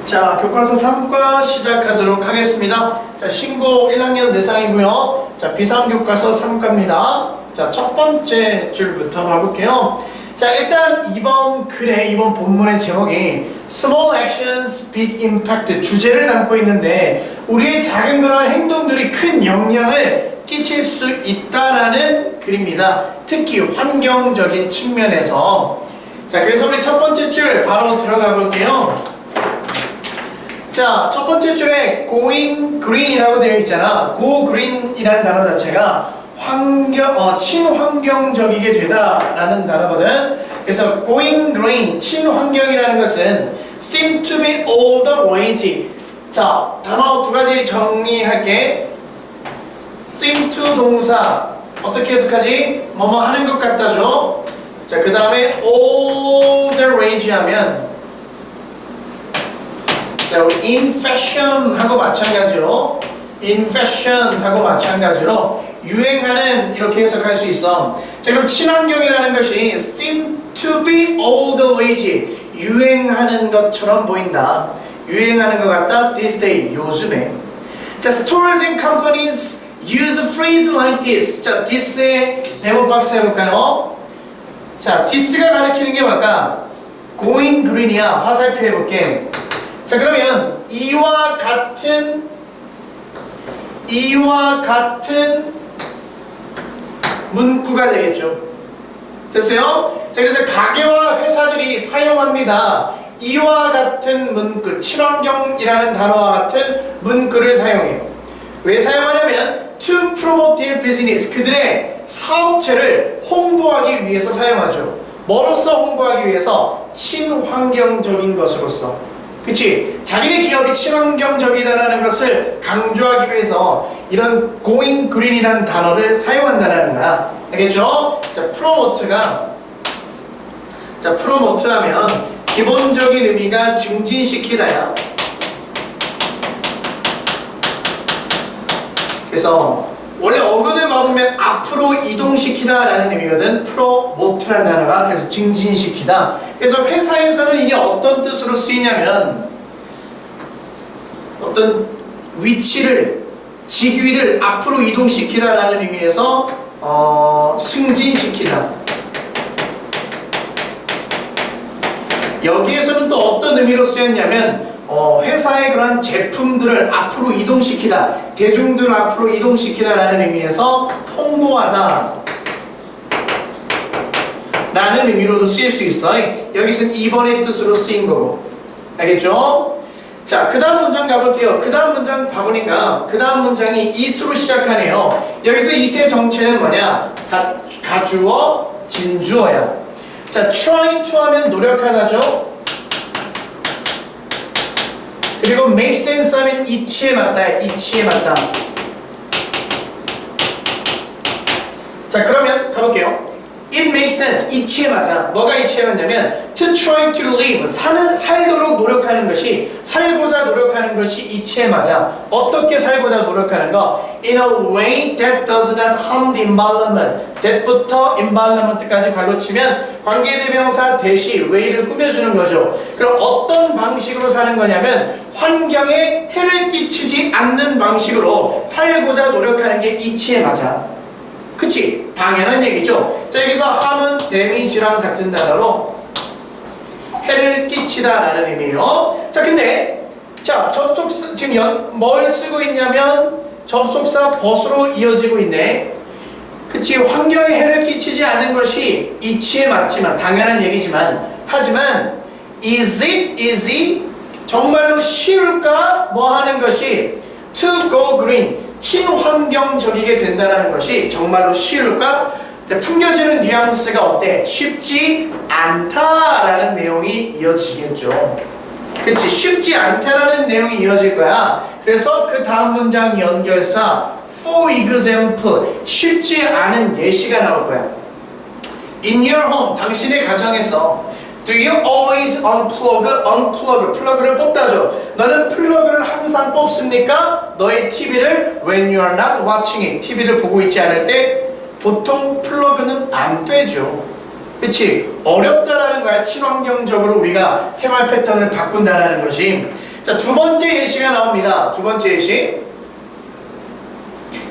자, 교과서 3과 시작하도록 하겠습니다. 자, 신고 1학년 대상이고요. 자, 비상교과서 3과입니다. 자, 첫 번째 줄부터 가볼게요. 자, 일단 이번 글의 이번 본문의 제목이 Small Actions, Big Impact 주제를 담고 있는데 우리의 작은 그런 행동들이 큰 영향을 끼칠 수 있다라는 글입니다. 특히 환경적인 측면에서. 자, 그래서 우리 첫 번째 줄 바로 들어가 볼게요. 자, 첫 번째 줄에 going green이라고 되어 있잖아. go green이라는 단어 자체가 친환경적이게 되다라는 단어거든. 그래서 going green, 친환경이라는 것은 seem to be all the rage. 자, 단어 두 가지 정리할게. seem to 동사 어떻게 해석하지? 뭐뭐 하는 것 같다죠. 자, 그 다음에 all the rage 하면 자, 우리 in fashion 하고 마찬가지로 유행하는 이렇게 해석할 수 있어. 자, 그럼 친환경이라는 것이 seem to be all the rage 유행하는 것처럼 보인다. 유행하는 것 같다. This day 요즘에. 자, stores and companies use a phrase like this. 자, this의 대본 박스 해볼까요? 자, this가 가리키는 게 뭘까? going green이야. 화살표 해볼게. 자, 그러면 이와 같은 문구가 되겠죠. 됐어요? 자, 그래서 가게와 회사들이 사용합니다. 이와 같은 문구, 친환경이라는 단어와 같은 문구를 사용해요. 왜 사용하냐면 to promote their business, 그들의 사업체를 홍보하기 위해서 사용하죠. 뭐로써 홍보하기 위해서? 친환경적인 것으로서. 그치? 자기네 기업이 친환경적이다라는 것을 강조하기 위해서 이런 going green이라는 단어를 사용한다는 거야. 알겠죠? 자, 프로모트 하면 기본적인 의미가 증진시키다야. 그래서 원래 어근을 먹으면 앞으로 이동시키다라는 의미거든. 프로모트라는 단어가. 그래서 증진시키다. 그래서 회사에서는 이게 어떤 뜻으로 쓰이냐면 어떤 위치를, 직위를 앞으로 이동시키다라는 의미에서 승진시키다. 여기에서는 또 어떤 의미로 쓰였냐면 회사의 그런 제품들을 앞으로 이동시키다, 대중들 앞으로 이동시키다라는 의미에서 홍보하다 라는 의미로도 쓰일 수 있어. 여기서는 2번의 뜻으로 쓰인 거고. 알겠죠? 자, 그 다음 문장 가볼게요. 그 다음 문장 봐보니까 그 다음 문장이 is로 시작하네요. 여기서 is의 정체는 뭐냐? 가주어, 진주어야. 자, trying to 하면 노력하다죠. 그리고 make sense 하면 이치에 맞다. 자, 그러면 가볼게요. It makes sense. 이치에 맞아. 뭐가 이치에 맞냐면 to try to live. 살도록 노력하는 것이, 살고자 노력하는 것이 이치에 맞아. 어떻게 살고자 노력하는 거? In a way that does not harm the environment. that부터 environment까지 괄호 치면 관계대명사 대시 way를 꾸며주는 거죠. 그럼 어떤 방식으로 사는 거냐면 환경에 해를 끼치지 않는 방식으로 살고자 노력하는 게 이치에 맞아. 그치? 당연한 얘기죠. 자, 여기서 harm은 damage랑 같은 단어로 해를 끼치다 라는 의미예요. 자, 근데 자, 접속사 지금 뭘 쓰고 있냐면 접속사 벗으로 이어지고 있네. 그치? 환경에 해를 끼치지 않는 것이 이치에 맞지만, 당연한 얘기지만, 하지만 is it 정말로 쉬울까? 뭐 하는 것이 to go green, 친환경적이게 된다는 것이 정말로 쉬울까? 풍겨지는 뉘앙스가 어때? 쉽지 않다라는 내용이 이어지겠죠. 그치? 쉽지 않다라는 내용이 이어질 거야. 그래서 그 다음 문장 연결사 for example, 쉽지 않은 예시가 나올 거야. In your home, 당신의 가정에서 Do you always unplug? 플러그를 뽑다죠. 너는 플러그를 항상 뽑습니까? 너의 TV를 when you are not watching it, TV를 보고 있지 않을 때 보통 플러그는 안 빼죠. 그치? 어렵다라는 거야. 친환경적으로 우리가 생활 패턴을 바꾼다라는 것이. 자, 두 번째 예시가 나옵니다. 두 번째 예시.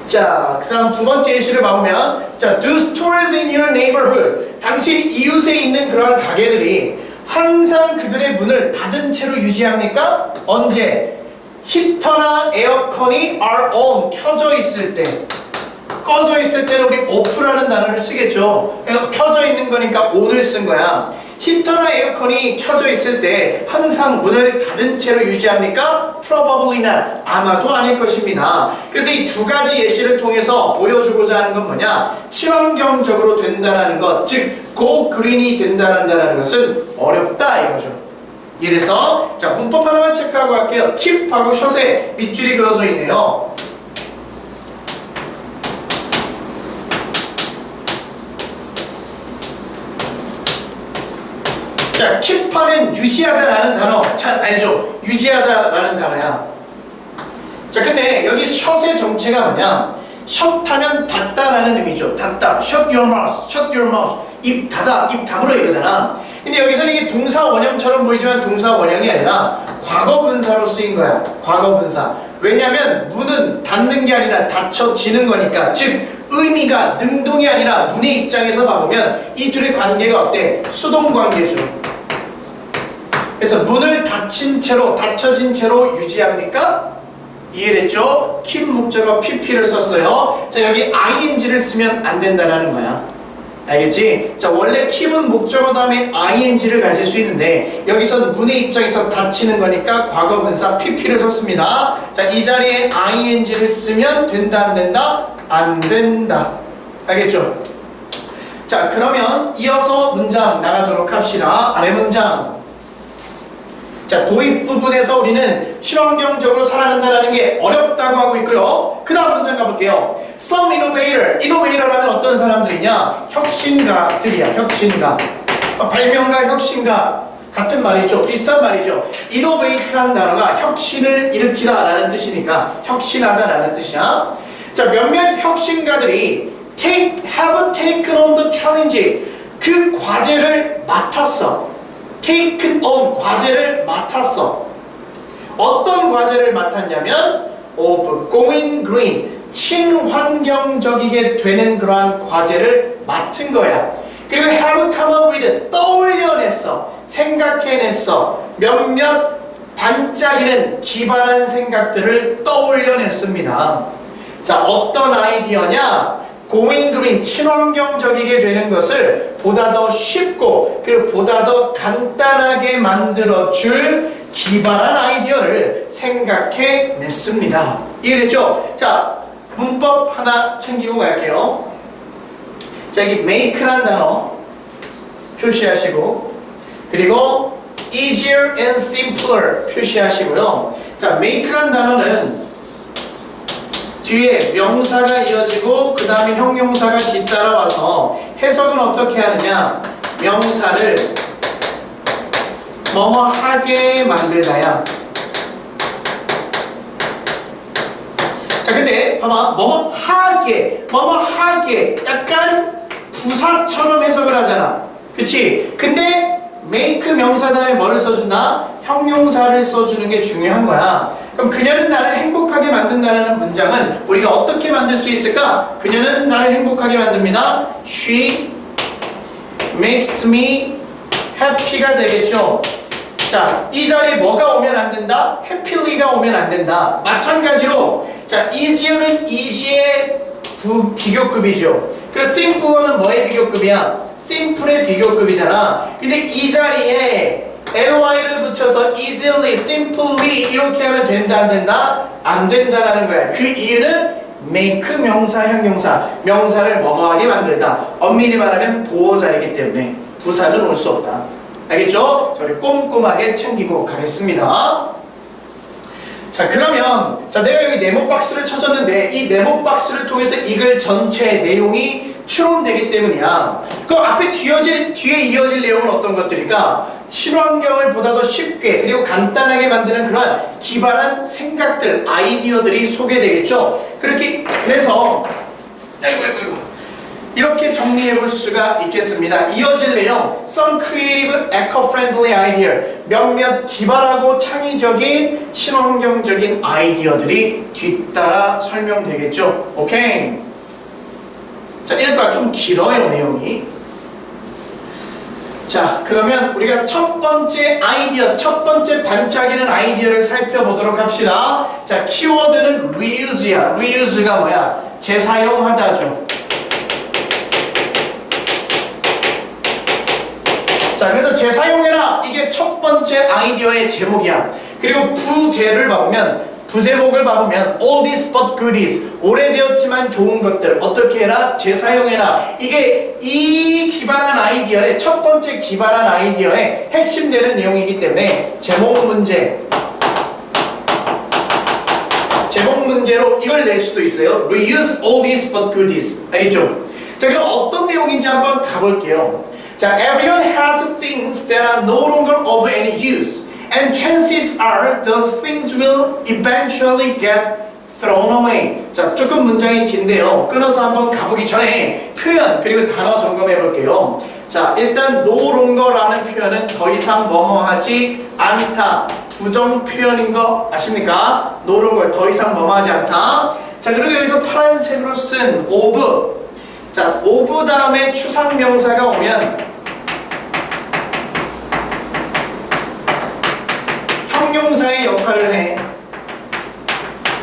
자, 그 다음 두 번째 예시를 봐보면, 자, do stores in your neighborhood. 당신 이웃에 있는 그러한 가게들이 항상 그들의 문을 닫은 채로 유지합니까? 언제? 히터나 에어컨이 are on, 켜져 있을 때. 꺼져 있을 때는 우리 off라는 단어를 쓰겠죠. 켜져 있는 거니까 on을 쓴 거야. 히터나 에어컨이 켜져 있을 때 항상 문을 닫은 채로 유지합니까? Probably not. 아마도 아닐 것입니다. 그래서 이 두 가지 예시를 통해서 보여주고자 하는 건 뭐냐? 친환경적으로 된다는 것, 즉 go green이 된다는 것은 어렵다 이거죠. 이래서 자, 문법 하나만 체크하고 갈게요. keep하고 shot에 밑줄이 그어져 있네요. 자, keep하면 유지하다라는 단어 잘 알죠? 유지하다라는 단어야. 자, 근데 여기 shot의 정체가 뭐냐? shut 하면 닫다라는 의미죠. 닫다. shut your mouth, shut your mouth. 입 닫아, 입 다물어 이거잖아. 근데 여기서는 이게 동사 원형처럼 보이지만 동사 원형이 아니라 과거 분사로 쓰인 거야. 과거 분사. 왜냐면 문은 닫는 게 아니라 닫혀지는 거니까. 즉 의미가 능동이 아니라 문의 입장에서 봐보면 이 둘의 관계가 어때? 수동 관계죠. 그래서 문을 닫힌 채로, 닫혀진 채로 유지합니까? 이해됐죠? keep 목적어 pp를 썼어요. 자, 여기 ing를 쓰면 안 된다라는 거야. 알겠지? 자, 원래 keep은 목적어 다음에 ing를 가질 수 있는데 여기서 문의 입장에서 닫히는 거니까 과거 분사 pp를 썼습니다. 자, 이 자리에 ing를 쓰면 된다 안 된다? 안 된다. 알겠죠? 자, 그러면 이어서 문장 나가도록 합시다. 아래 문장. 자, 도입 부분에서 우리는 친환경적으로 살아간다는 게 어렵다고 하고 있고요. 그 다음 문장 가볼게요. Some innovator. innovator라면 어떤 사람들이냐? 혁신가들이야. 혁신가. 발명가, 혁신가 같은 말이죠. 비슷한 말이죠. innovate라는 단어가 혁신을 일으키다라는 뜻이니까 혁신하다라는 뜻이야. 자, 몇몇 혁신가들이 have taken on the challenge. 그 과제를 맡았어. taken on, 과제를 맡았어. 어떤 과제를 맡았냐면 of going green, 친환경적이게 되는 그러한 과제를 맡은 거야. 그리고 have come up with, 떠올려냈어. 생각해냈어. 몇몇 반짝이는 기발한 생각들을 떠올려냈습니다. 자, 어떤 아이디어냐? going green, 친환경적이게 되는 것을 보다 더 쉽고 그리고 보다 더 간단하게 만들어줄 기발한 아이디어를 생각해냈습니다. 이해됐죠? 자, 문법 하나 챙기고 갈게요. 자, 여기 make란 단어 표시하시고 그리고 easier and simpler 표시하시고요. 자, make란 단어는 뒤에 명사가 이어지고 그 다음에 형용사가 뒤따라와서 해석은 어떻게 하느냐? 명사를 뭐뭐 하게 만들다야. 자, 근데 봐봐, 뭐뭐 하게 약간 부사처럼 해석을 하잖아. 그치? 근데 make 명사 다음에 뭐를 써준다? 형용사를 써주는 게 중요한 거야. 그럼 그녀는 나를 행복하게 만든다는 문장은 우리가 어떻게 만들 수 있을까? 그녀는 나를 행복하게 만듭니다. She makes me happy가 되겠죠. 자, 이 자리에 뭐가 오면 안 된다? happy가 오면 안 된다. 마찬가지로 자, easier는 easy의 비교급이죠. 그래서 simple는 뭐의 비교급이야? simple의 비교급이잖아. 근데 이 자리에 ly를 붙여서 easily, simply 이렇게 하면 된다 안 된다? 안 된다라는 거야. 그 이유는 make 명사, 형용사, 명사를 뭐뭐하게 만들다. 엄밀히 말하면 보호자이기 때문에 부사는 올 수 없다. 알겠죠? 저를 꼼꼼하게 챙기고 가겠습니다. 자, 그러면 자, 내가 여기 네모 박스를 쳐줬는데 이 네모 박스를 통해서 이 글 전체 내용이 추론되기 때문이야. 그 앞에 뒤에 이어질 내용은 어떤 것들일까? 친환경을 보다 더 쉽게 그리고 간단하게 만드는 그런 기발한 생각들, 아이디어들이 소개되겠죠. 그래서 이렇게 정리해 볼 수가 있겠습니다. 이어질 내용, some creative, eco-friendly idea. 몇몇 기발하고 창의적인 친환경적인 아이디어들이 뒤따라 설명되겠죠. 오케이. 자, 일과 좀 길어요, 내용이. 자, 그러면 우리가 첫 번째 아이디어, 첫 번째 반짝이는 아이디어를 살펴보도록 합시다. 자, 키워드는 reuse야. reuse가 뭐야? 재사용하다죠. 자, 그래서 재사용해라. 이게 첫 번째 아이디어의 제목이야. 그리고 부제목을 봐보면 all these but goodies, 오래되었지만 좋은 것들 어떻게 해라? 재사용해라. 이게 이 기발한 아이디어의 첫 번째 기발한 아이디어의 핵심되는 내용이기 때문에 제목 문제로 이걸 낼 수도 있어요. reuse all these but goodies. 알겠죠? 자, 그럼 어떤 내용인지 한번 가볼게요. 자, everyone has things that are no longer of any use. And chances are those things will eventually get thrown away. 자, 조금 문장이 긴데요. 끊어서 한번 가보기 전에 표현 그리고 단어 점검해 볼게요. 자, 일단 no longer라는 표현은 더 이상 뭐뭐하지 않다. 부정 표현인 거 아십니까? no longer 더 이상 뭐뭐하지 않다. 자, 그리고 여기서 파란색으로 쓴 of. 자, of 다음에 추상명사가 오면 형용사의 역할을 해.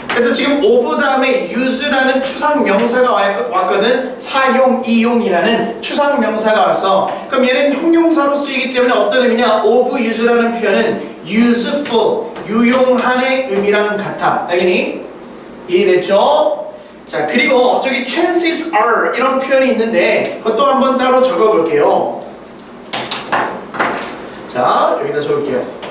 그래서 지금 of 다음에 use라는 추상명사가 왔거든. 사용, 이용이라는 추상명사가 왔어. 그럼 얘는 형용사로 쓰이기 때문에 어떤 의미냐? of use라는 표현은 useful, 유용한의 의미랑 같아. 알겠니? 이해됐죠? 자, 그리고 저기 chances are 이런 표현이 있는데 그것도 한번 따로 적어볼게요. 자, 여기다 적을게요.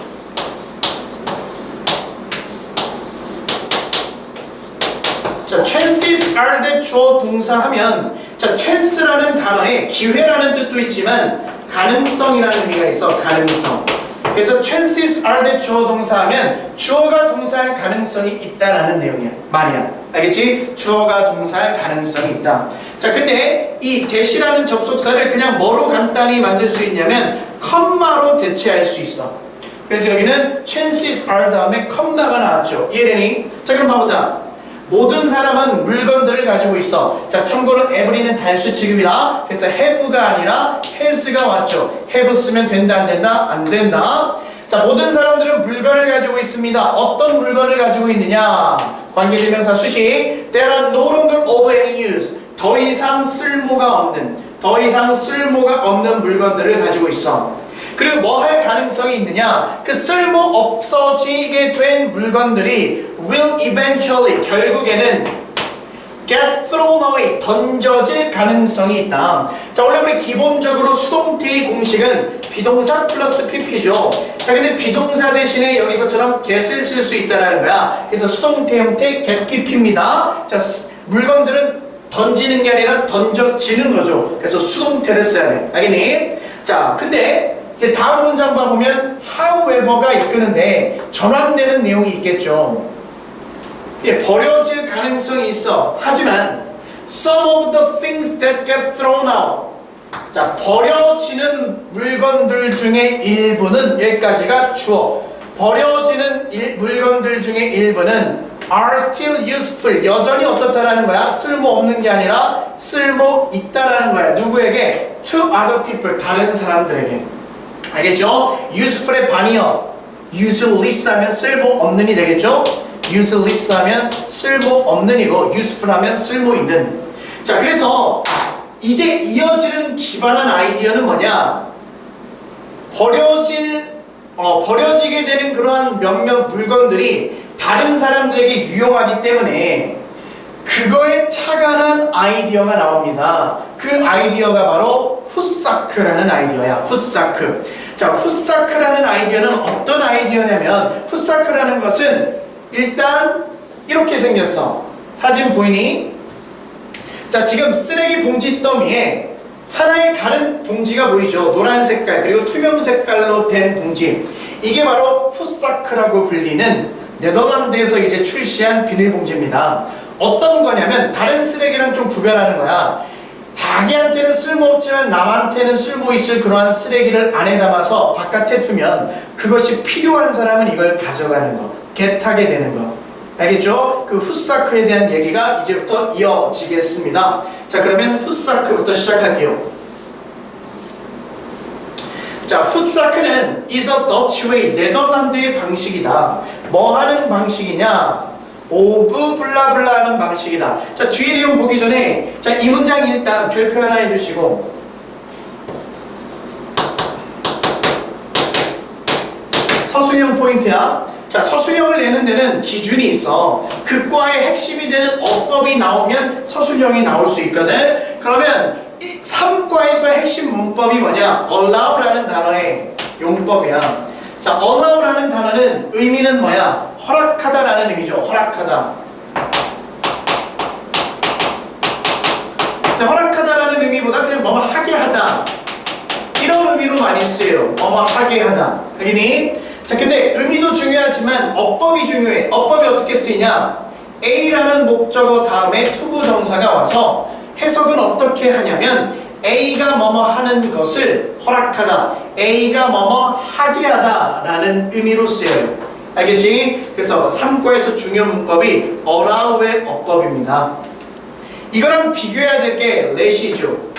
자, chances are 대 주어 동사 하면, 자, chance라는 단어에 기회라는 뜻도 있지만 가능성이라는 의미가 있어. 가능성. 그래서 chances are 대 주어 동사 하면 주어가 동사할 가능성이 있다라는 내용이야. 말이야. 알겠지? 주어가 동사할 가능성이 있다. 자, 근데 이 대시라는 접속사를 그냥 뭐로 간단히 만들 수 있냐면 컴마로 대체할 수 있어. 그래서 여기는 chances are 다음에 컴마가 나왔죠. 이해되니? 자, 그럼 봐보자. 모든 사람은 물건들을 가지고 있어. 자, 참고로 every는 단수 취급이다. 그래서 have가 아니라 has가 왔죠. have 쓰면 된다, 안 된다? 안 된다. 자, 모든 사람들은 물건을 가지고 있습니다. 어떤 물건을 가지고 있느냐? 관계대명사 수식. There are no longer of any use. 더 이상 쓸모가 없는 물건들을 가지고 있어. 그리고 뭐 할 가능성이 있느냐? 그 쓸모 없어지게 된 물건들이 will eventually, 결국에는 get thrown away, 던져질 가능성이 있다. 자, 원래 우리 기본적으로 수동태의 공식은 비동사 플러스 pp죠. 자, 근데 비동사 대신에 여기서처럼 get을 쓸 수 있다는 거야. 그래서 수동태 형태 get pp입니다. 자, 물건들은 던지는 게 아니라 던져지는 거죠. 그래서 수동태를 써야 돼. 알겠니? 자, 근데 이제 다음 문장 봐보면 however가 이끄는데 전환되는 내용이 있겠죠. 버려질 가능성이 있어. 하지만 some of the things that get thrown out. 자, 버려지는 물건들 중에 일부는, 여기까지가 주어. 버려지는 물건들 중에 일부는 are still useful. 여전히 어떻다라는 거야? 쓸모없는 게 아니라 쓸모 있다라는 거야. 누구에게? To other people. 다른 사람들에게. 알겠죠? useful의 반이요. useless 하면 쓸모없는이 되겠죠? useless 하면 쓸모없는이고 useful 하면 쓸모있는. 자, 그래서 이제 이어지는 기발한 아이디어는 뭐냐? 버려지게 되는 그러한 몇몇 물건들이 다른 사람들에게 유용하기 때문에 그거에 착안한 아이디어가 나옵니다. 그 아이디어가 바로 후사크라는 아이디어야. 후사크. 자, 후사크라는 아이디어는 어떤 아이디어냐면, 후사크라는 것은 일단 이렇게 생겼어. 사진 보이니? 자, 지금 쓰레기 봉지 더미에 하나의 다른 봉지가 보이죠. 노란 색깔 그리고 투명 색깔로 된 봉지. 이게 바로 후사크라고 불리는 네덜란드에서 이제 출시한 비닐봉지입니다. 어떤 거냐면 다른 쓰레기랑 좀 구별하는 거야. 자기한테는 쓸모없지만 남한테는 쓸모 있을 그러한 쓰레기를 안에 담아서 바깥에 두면 그것이 필요한 사람은 이걸 가져가는 거, 개타게 되는 거. 알겠죠? 그 훗사크에 대한 얘기가 이제부터 이어지겠습니다. 자, 그러면 훗사크부터 시작할게요. 자, 훗사크는 is a Dutch way, 네덜란드의 방식이다. 뭐 하는 방식이냐? 오브 블라블라 하는 방식이다. 자, 뒤에 내용 보기 전에 자, 이 문장 일단 별표 하나 해주시고 서술형 포인트야. 자, 서술형을 내는 데는 기준이 있어. 그 과의 핵심이 되는 어법이 나오면 서술형이 나올 수 있거든. 그러면 이 3과에서 핵심 문법이 뭐냐? allow라는 단어의 용법이야. 자, allow라는 단어는 의미는 뭐야? 허락하다라는 의미죠. 허락하다. 근데 허락하다라는 의미보다 그냥 뭐뭐 하게 하다 이런 의미로 많이 쓰여요. 뭐뭐 하게 하다. 알겠니? 자, 근데 의미도 중요하지만 어법이 중요해. 어법이 어떻게 쓰이냐? A라는 목적어 다음에 투부 정사가 와서 해석은 어떻게 하냐면 A가 뭐뭐 하는 것을 허락하다, A가 뭐뭐 하게 하다 라는 의미로 쓰여요. 알겠지? 그래서 3과에서 중요 문법이 allow의 어법입니다. 이거랑 비교해야 될 게 let이죠.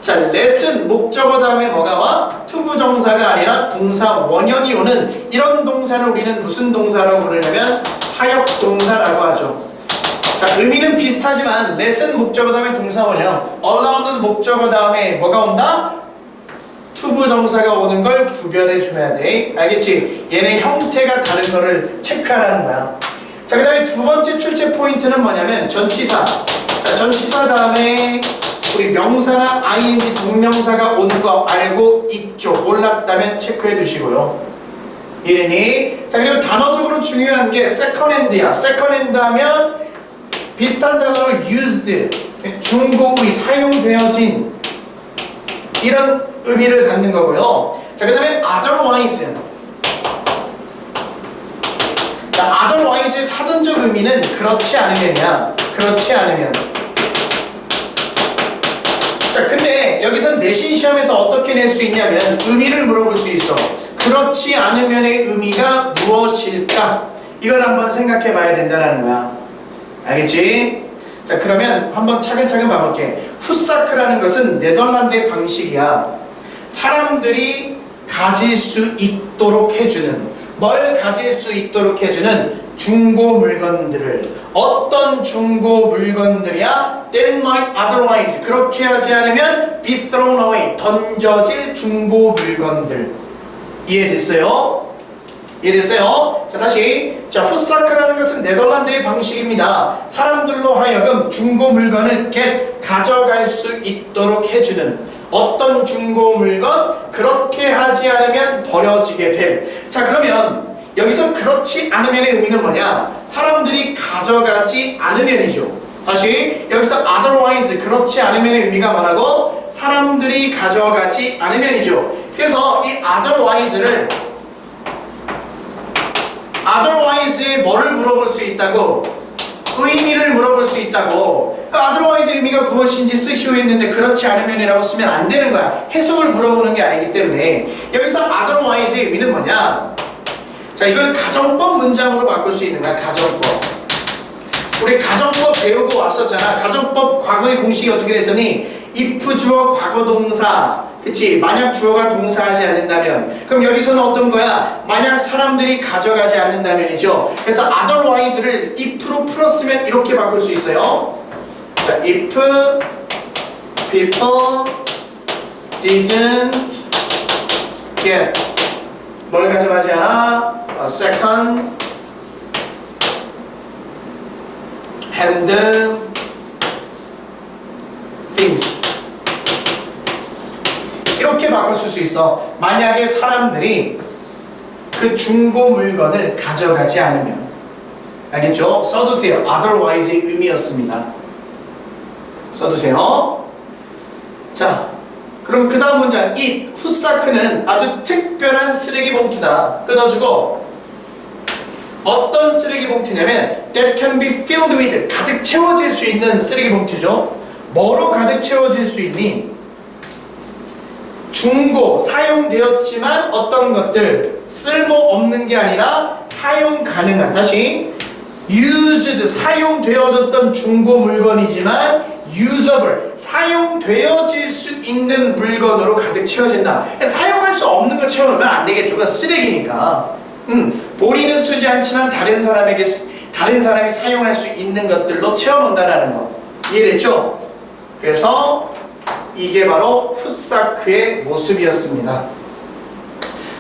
자, let은 목적어 다음에 뭐가 와? 투부 정사가 아니라 동사 원형이 오는 이런 동사를 우리는 무슨 동사라고 부르냐면 사역 동사라고 하죠. 자, 의미는 비슷하지만 let은 목적어 다음에 동사 원형, allow는 목적어 다음에 뭐가 온다? 투부 정사가 오는 걸 구별해 줘야 돼. 알겠지? 얘네 형태가 다른 거를 체크하라는 거야. 자, 그 다음에 두 번째 출제 포인트는 뭐냐면 전치사. 자, 전치사 다음에 우리 명사나 ing 동명사가 오는 거 알고 있죠? 몰랐다면 체크해 두시고요. 이래니? 자, 그리고 단어적으로 중요한 게 second hand야. second hand 하면 비슷한 단어로 used, 중고의, 사용되어진 이런 의미를 갖는 거고요. 자, 그 다음에 otherwise. 자, otherwise의 사전적 의미는 그렇지 않으면이야. 그렇지 않으면. 자, 근데 여기서 내신 시험에서 어떻게 낼 수 있냐면 의미를 물어볼 수 있어. 그렇지 않으면의 의미가 무엇일까? 이걸 한번 생각해 봐야 된다는 거야. 알겠지? 자, 그러면 한번 차근차근 봐볼게. 훗사크라는 것은 네덜란드의 방식이야. 사람들이 가질 수 있도록 해주는, 뭘 가질 수 있도록 해주는 중고 물건들을. 어떤 중고 물건들이야? That might otherwise, 그렇게 하지 않으면 be thrown away, 던져질 중고 물건들. 이해됐어요? 이해됐어요? 자, 다시. 자, 훗사크라는 것은 네덜란드의 방식입니다. 사람들로 하여금 중고 물건을 가져갈 수 있도록 해주는 어떤 중고 물건? 그렇게 하지 않으면 버려지게 될. 자, 그러면 여기서 그렇지 않으면의 의미는 뭐냐? 사람들이 가져가지 않으면이죠. 다시. 여기서 otherwise, 그렇지 않으면의 의미가 뭐라고? 사람들이 가져가지 않으면이죠. 그래서 이 otherwise를 otherwise에 뭐를 물어볼 수 있다고? 의미를 물어볼 수 있다고. otherwise의 의미가 무엇인지 쓰시오 했는데 그렇지 않으면이라고 쓰면 안 되는 거야. 해석을 물어보는 게 아니기 때문에. 여기서 otherwise의 의미는 뭐냐? 자, 이걸 가정법 문장으로 바꿀 수 있는 거야. 가정법. 우리 가정법 배우고 왔었잖아. 가정법 과거의 공식이 어떻게 됐으니 if 주어 과거 동사, 그치? 만약 주어가 동사하지 않는다면. 그럼 여기서는 어떤 거야? 만약 사람들이 가져가지 않는다면이죠. 그래서 otherwise를 if로 풀었으면 이렇게 바꿀 수 있어요. 자, if people didn't get, 뭘 가져가지 않아? second hand things. 이렇게 바꿀 수 있어. 만약에 사람들이 그 중고 물건을 가져가지 않으면. 알겠죠? 써두세요. otherwise의 의미였습니다. 써두세요. 자, 그럼 그 다음 문장. 이 훗사크는 아주 특별한 쓰레기 봉투다. 끊어주고, 어떤 쓰레기 봉투냐면 that can be filled with, 가득 채워질 수 있는 쓰레기 봉투죠. 뭐로 가득 채워질 수 있니? 중고, 사용되었지만 어떤 것들 쓸모없는 게 아니라 사용 가능한, 다시 used, 사용되어졌던 중고 물건이지만 usable, 사용되어질 수 있는 물건으로 가득 채워진다. 사용할 수 없는 거 채워놓으면 안 되겠죠. 그건 쓰레기니까. 본인은 쓰지 않지만 다른 사람이 사용할 수 있는 것들로 채워놓는다라는 거. 이해됐죠? 그래서 이게 바로 푸사크의 모습이었습니다.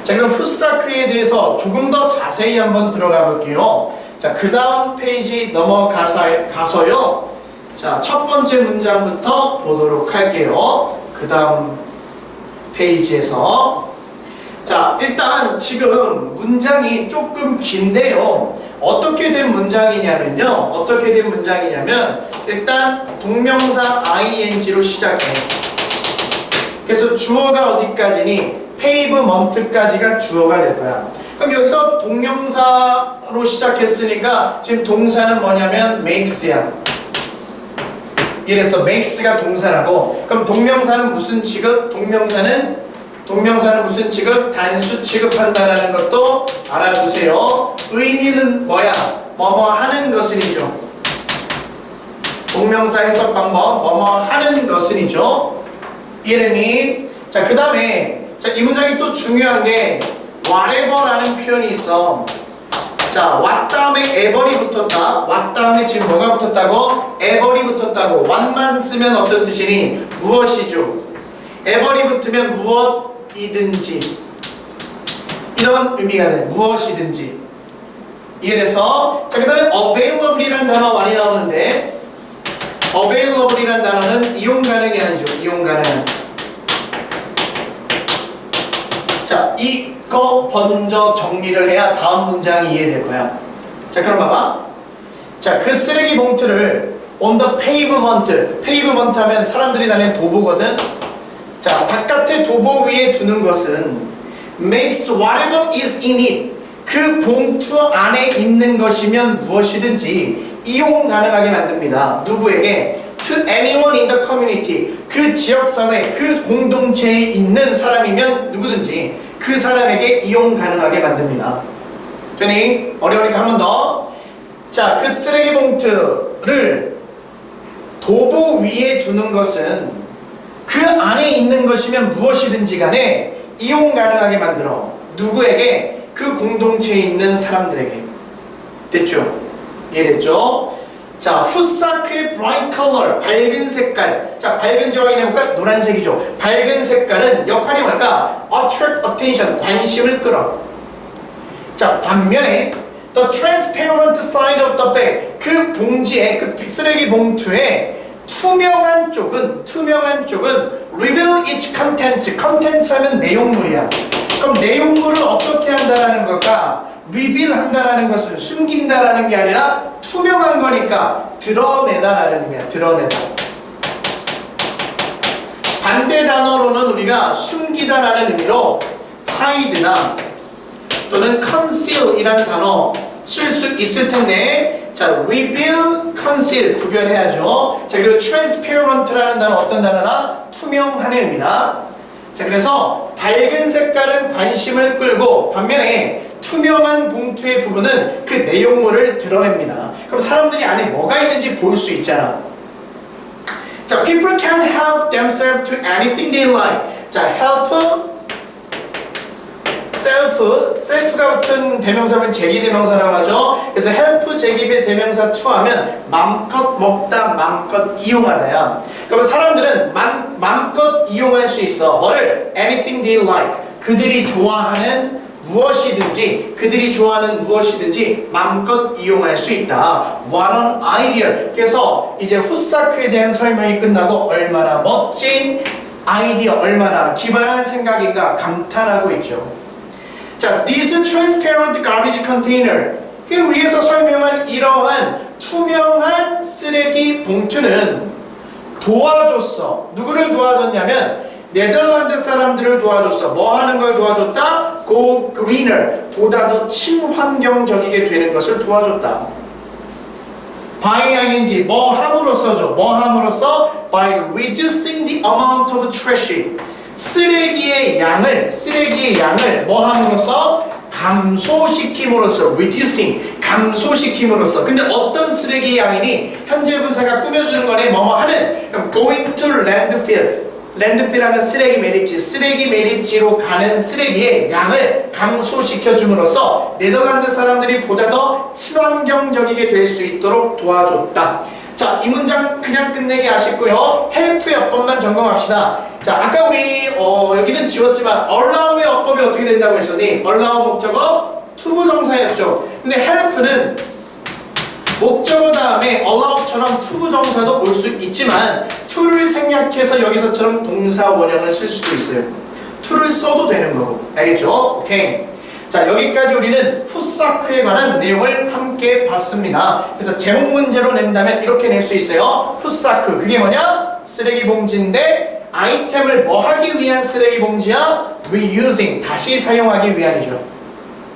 자, 그럼 푸사크에 대해서 조금 더 자세히 한번 들어가 볼게요. 자, 그 다음 페이지 넘어가서요. 자, 첫 번째 문장부터 보도록 할게요. 그 다음 페이지에서. 자, 일단 지금 문장이 조금 긴데요. 어떻게 된 문장이냐면 일단 동명사 ing로 시작해. 그래서 주어가 어디까지니? pavement까지가 주어가 될 거야. 그럼 여기서 동명사로 시작했으니까 지금 동사는 뭐냐면 makes야. 이래서 makes가 동사라고. 그럼 동명사는 무슨 취급? 동명사는 무슨 취급? 단수 취급한다라는 것도 알아두세요. 의미는 뭐야? 뭐뭐 하는 것은이죠. 동명사 해석 방법 뭐뭐 하는 것은이죠. 이해됐니? 자, 그 다음에 이 문장이 또 중요한 게 whatever라는 표현이 있어. 자, what 다음에 ever이 붙었다. what 다음에 지금 뭐가 붙었다고? ever이 붙었다고. what만 쓰면 어떤 뜻이니? 무엇이죠. ever이 붙으면 무엇이든지 이런 의미가 돼. 무엇이든지. 이해돼서? 자, 그 다음에 available이라는 단어 많이 나오는데 available이라는 단어는 이용 가능이 아니죠. 이용 가능. 자, 이거 먼저 정리를 해야 다음 문장이 이해될 거야. 자, 그럼 봐봐. 자, 그 쓰레기 봉투를 on the pavement 하면 사람들이 다니는 도보거든. 자, 바깥에 도보 위에 두는 것은 makes whatever is in it, 그 봉투 안에 있는 것이면 무엇이든지 이용 가능하게 만듭니다. 누구에게? To anyone in the community, 그 지역사회, 그 공동체에 있는 사람이면 누구든지 그 사람에게 이용 가능하게 만듭니다. 되니? 어려우니까 한 번 더. 자, 그 쓰레기 봉투를 도보 위에 두는 것은 그 안에 있는 것이면 무엇이든지 간에 이용 가능하게 만들어. 누구에게? 그 공동체에 있는 사람들에게. 됐죠? 이해됐죠? 자, 푸사크의 bright color, 밝은 색깔. 자, 밝은지 확인해볼까? 노란색이죠. 밝은 색깔은 역할이 뭘까? attract attention, 관심을 끌어. 자, 반면에 the transparent side of the bag, 그 봉지에, 그 쓰레기 봉투에 투명한 쪽은 reveal its contents. contents 하면 내용물이야. 그럼 내용물을 어떻게 한다라는 걸까? reveal 한다라는 것은 숨긴다라는 게 아니라 투명한 거니까 드러내다라는 의미야. 드러내다. 반대 단어로는 우리가 숨기다라는 의미로 hide나 또는 conceal 이라는 단어 쓸 수 있을 텐데, 자, reveal, conceal 구별해야죠. 자, 그리고 transparent라는 단어 어떤 단어나? 투명한 의미입니다. 자, 그래서 밝은 색깔은 관심을 끌고 반면에 투명한 봉투의 부분은 그 내용물을 드러냅니다. 그럼 사람들이 안에 뭐가 있는지 볼 수 있잖아. 자, people can help themselves to anything they like. 자, help, self가 붙은 대명사는 제기대명사라고 하죠. 그래서 help 제기의 대명사 to 하면 맘껏 먹다, 맘껏 이용하다야. 그러면 사람들은 맘껏 이용할 수 있어. 뭐를? anything they like. 그들이 좋아하는 무엇이든지, 그들이 좋아하는 무엇이든지 마음껏 이용할 수 있다. What an idea. 그래서 이제 후사크에 대한 설명이 끝나고 얼마나 멋진 아이디어, 얼마나 기발한 생각인가 감탄하고 있죠. 자, this transparent garbage container, 그 위에서 설명한 이러한 투명한 쓰레기 봉투는 도와줬어. 누구를 도와줬냐면 네덜란드 사람들을 도와줬어. 뭐 하는 걸 도와줬다? Go greener, 보다 더 친환경적이게 되는 것을 도와줬다. by ing 뭐 함으로써죠. 뭐 함으로써 by reducing the amount of trash. 쓰레기의 양을 뭐 함으로써 감소시킴으로써 reducing 감소시킴으로써. 근데 어떤 쓰레기의 양이니 현재 분사가 꾸며주는 거네. 뭐뭐 하는. 그럼 going to landfill. 랜드필 하면 쓰레기 매립지, 쓰레기 매립지로 가는 쓰레기의 양을 감소시켜 줌으로써 네덜란드 사람들이 보다 더 친환경적이게 될 수 있도록 도와줬다. 자, 이 문장 그냥 끝내기 아쉽고요. 헬프 어법만 점검합시다. 자, 아까 우리 여기는 지웠지만 allow의 어법이 어떻게 된다고 했었니? allow 목적어 투부정사였죠. 근데 헬프는 목적어 다음에 allow처럼 투부정사도 올 수 있지만 to를 생략해서 여기서처럼 동사 원형을 쓸 수도 있어요. to를 써도 되는 거고. 알겠죠? 오케이. 자, 여기까지 우리는 후사크에 관한 내용을 함께 봤습니다. 그래서 제목 문제로 낸다면 이렇게 낼 수 있어요. 후사크, 그게 뭐냐? 쓰레기 봉지인데 아이템을 뭐 하기 위한 쓰레기 봉지야? reusing, 다시 사용하기 위함이죠.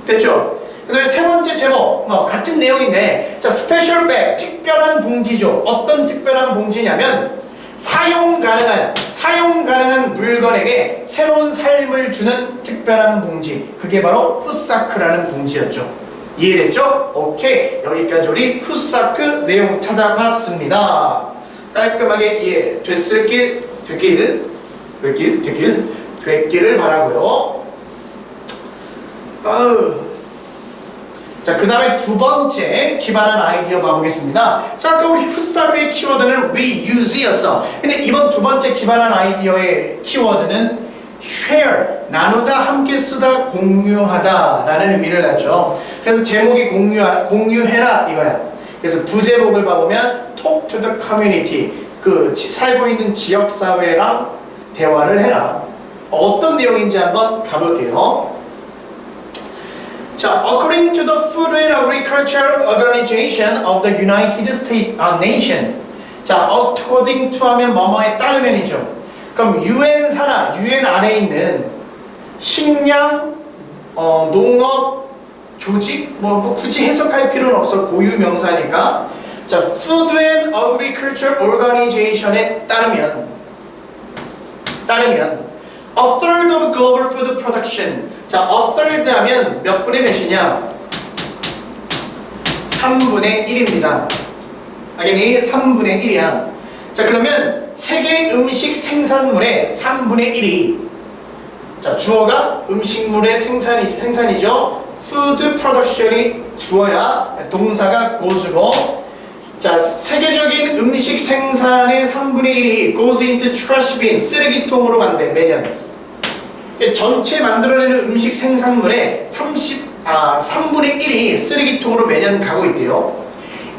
됐죠? 그 다음에 세 번째 제목, 같은 내용인데, 자, 스페셜 백, 특별한 봉지죠. 어떤 특별한 봉지냐면 사용 가능한 물건에게 새로운 삶을 주는 특별한 봉지. 그게 바로 후사크라는 봉지였죠. 이해됐죠? 오케이. 여기까지 우리 후사크 내용 찾아봤습니다. 깔끔하게 이해됐기를 바라고요. 자, 그 다음에 두 번째 기반한 아이디어 봐보겠습니다. 자, 아까 우리 후사크의 키워드는 reuse였어. 근데 이번 두 번째 기반한 아이디어의 키워드는 share, 나누다, 함께 쓰다, 공유하다 라는 의미를 갖죠. 그래서 제목이 공유해라 이거야. 그래서 부제목을 봐보면 talk to the community, 그 살고 있는 지역사회랑 대화를 해라. 어떤 내용인지 한번 가볼게요. 자, according to the Food and Agriculture Organization of the United States Nation. 자, according to 하면 뭐뭐에 따르면이죠. 그럼 UN 산하, UN 안에 있는 식량, 농업, 조직, 뭐 굳이 해석할 필요는 없어. 고유 명사니까. 자, Food and Agriculture Organization에 따르면 a third of global food production. 자, a third 하면 몇 분의 몇이냐? 3분의 1입니다. 알겠니? 3분의 1이야. 자, 그러면 세계 음식 생산물의 3분의 1이, 자, 주어가 음식물의 생산이죠. food production이 주어야 동사가 goes고, 자, 세계적인 음식 생산의 3분의 1이 goes into trash bin, 쓰레기통으로 간대, 매년. 전체 만들어내는 음식 생산물의 3분의 1이 쓰레기통으로 매년 가고 있대요.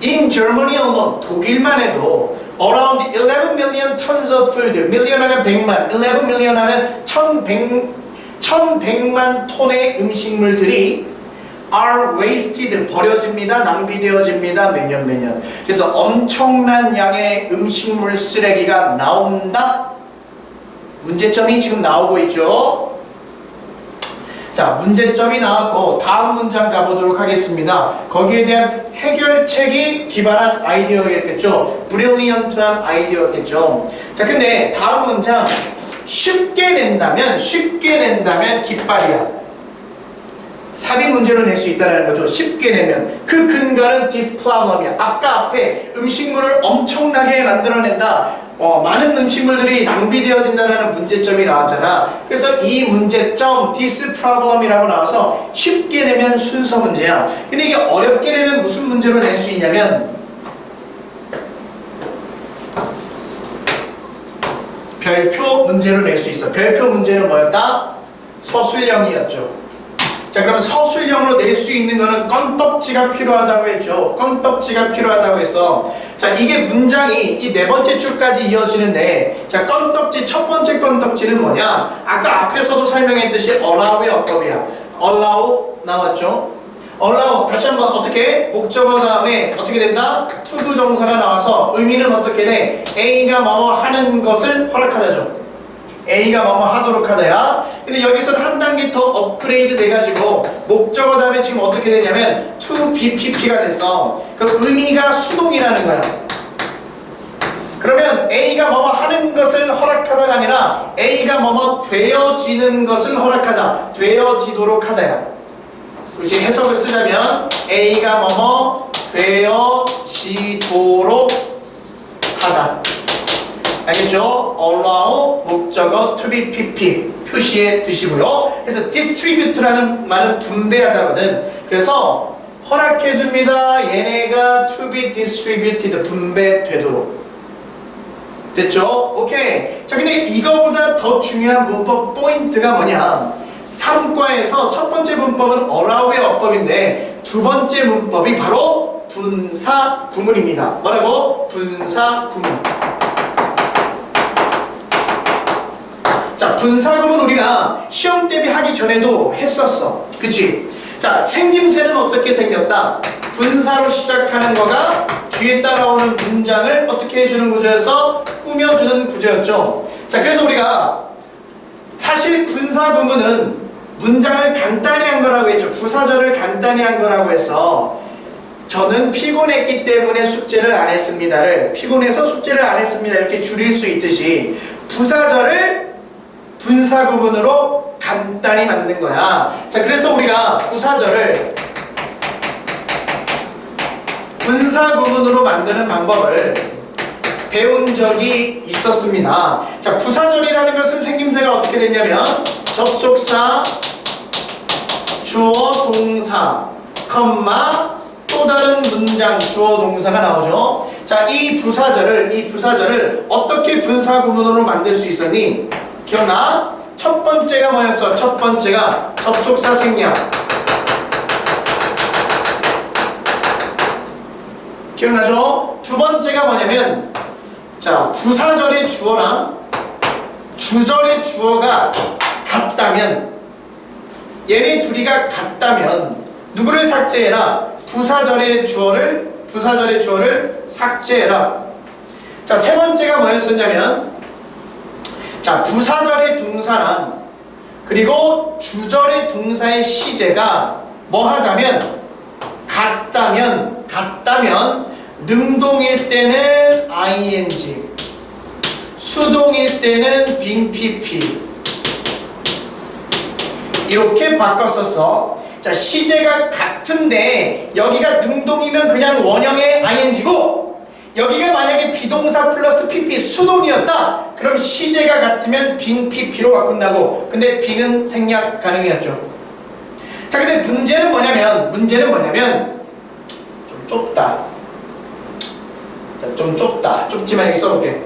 In Germany alone, 독일만 해도 around 11 million tons of food, million 하면 100만, 11 million 하면 1100만 톤의 음식물들이 are wasted, 버려집니다, 낭비되어집니다, 매년. 그래서 엄청난 양의 음식물 쓰레기가 나온다. 문제점이 지금 나오고 있죠. 자, 문제점이 나왔고 다음 문장 가보도록 하겠습니다. 거기에 대한 해결책이 기반한 아이디어였겠죠. 브릴리언트한 아이디어였겠죠. 자, 근데 다음 문장 쉽게 낸다면 깃발이야. 삽입 문제로 낼 수 있다는 거죠. 쉽게 내면 그 근거는 this problem이야. 아까 앞에 음식물을 엄청나게 만들어낸다. 많은 음식물들이 낭비되어진다는 문제점이 나왔잖아. 그래서 이 문제점 this problem이라고 나와서 쉽게 내면 순서 문제야. 근데 이게 어렵게 내면 무슨 문제로 낼 수 있냐면 별표 문제로 낼 수 있어. 별표 문제는 뭐였다? 서술형이었죠. 자, 그럼 서술형으로 낼 수 있는 거는 건떡지가 필요하다고 했죠. 건떡지가 필요하다고 했어. 자, 이게 문장이 이 네 번째 줄까지 이어지는데, 자, 건떡지, 첫 번째 건떡지는 뭐냐? 아까 앞에서도 설명했듯이 allow의 어법이야. allow 나왔죠? allow, 다시 한번 어떻게? 목적어 다음에 어떻게 된다? 투부정사가 나와서 의미는 어떻게 돼? A가 뭐뭐 하는 것을 허락하다죠. A가 뭐뭐 하도록 하다야. 근데 여기서는 한 단계 더 업그레이드 돼가지고 목적어 다음에 지금 어떻게 되냐면 to be pp가 됐어. 그 의미가 수동이라는 거야. 그러면 A가 뭐뭐 하는 것을 허락하다가 아니라 A가 뭐뭐 되어지는 것을 허락하다. 되어지도록 하다야. 그렇지. 해석을 쓰자면 A가 뭐뭐 되어지도록 하다. 알겠죠? allow 목적어 to be pp 표시해 두시고요. 그래서 distribute라는 말은 분배하다거든. 그래서 허락해 줍니다. 얘네가 to be distributed 분배되도록. 됐죠? 오케이. 자, 근데 이거보다 더 중요한 문법 포인트가 뭐냐? 3과에서 첫 번째 문법은 allow의 어법인데 두 번째 문법이 바로 분사 구문입니다. 뭐라고? 분사 구문. 자, 분사 구문 우리가 시험 대비 하기 전에도 했었어. 그치? 자, 생김새는 어떻게 생겼다? 분사로 시작하는 거가 뒤에 따라오는 문장을 어떻게 해주는 구조여서 꾸며주는 구조였죠. 자, 그래서 우리가 사실 분사 구문은 문장을 간단히 한 거라고 했죠. 부사절을 간단히 한 거라고 해서 저는 피곤했기 때문에 숙제를 안 했습니다를 피곤해서 숙제를 안 했습니다 이렇게 줄일 수 있듯이 부사절을 분사 구문으로 간단히 만든 거야. 자, 그래서 우리가 부사절을 분사 구문으로 만드는 방법을 배운 적이 있었습니다. 자, 부사절이라는 것은 생김새가 어떻게 되냐면 접속사, 주어, 동사, 컴마, 또 다른 문장, 주어, 동사가 나오죠. 자, 이 부사절을 어떻게 분사 구문으로 만들 수 있었니? 기억나? 첫 번째가 뭐였어? 첫 번째가 접속사 생략. 기억나죠? 두 번째가 뭐냐면 자, 부사절의 주어랑 주절의 주어가 같다면 얘네 둘이가 같다면 누구를 삭제해라? 부사절의 주어를 삭제해라. 자, 세 번째가 뭐였었냐면 자, 부사절의 동사랑 그리고 주절의 동사의 시제가 뭐하다면 같다면 능동일 때는 ing, 수동일 때는 빙 pp 이렇게 바꿨었어. 자, 시제가 같은데 여기가 능동이면 그냥 원형의 ing고 여기가 만약에 비동사 플러스 pp 수동이었다. 그럼 시제가 같으면 빙 pp로 바꾼다고. 근데 빙은 생략 가능이었죠. 자, 근데 문제는 뭐냐면 좀 좁다. 자, 좀 좁지만 여기 써볼게.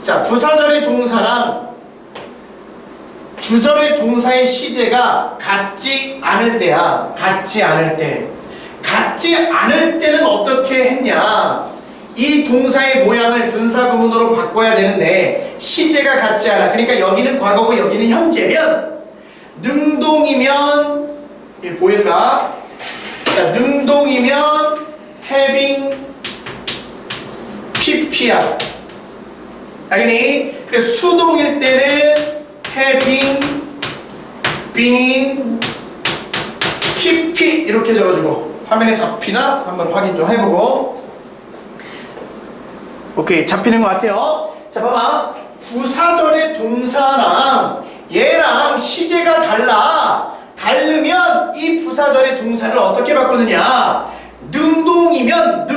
자, 부사절의 동사랑 주절의 동사의 시제가 같지 않을 때야. 같지 않을 때는 어떻게 했냐? 이 동사의 모양을 분사 구문으로 바꿔야 되는데 시제가 같지 않아. 그러니까 여기는 과거고 여기는 현재면 능동이면 보일까? 자, 능동이면 having pp야. 알겠니? 그래서 수동일 때는 having been pp 이렇게 적어주고 화면에 잡히나 한번 확인 좀 해보고. 오케이, 잡히는 것 같아요. 자, 봐봐. 부사절의 동사랑 얘랑 시제가 다르면 이 부사절의 동사를 어떻게 바꾸느냐? 능동이면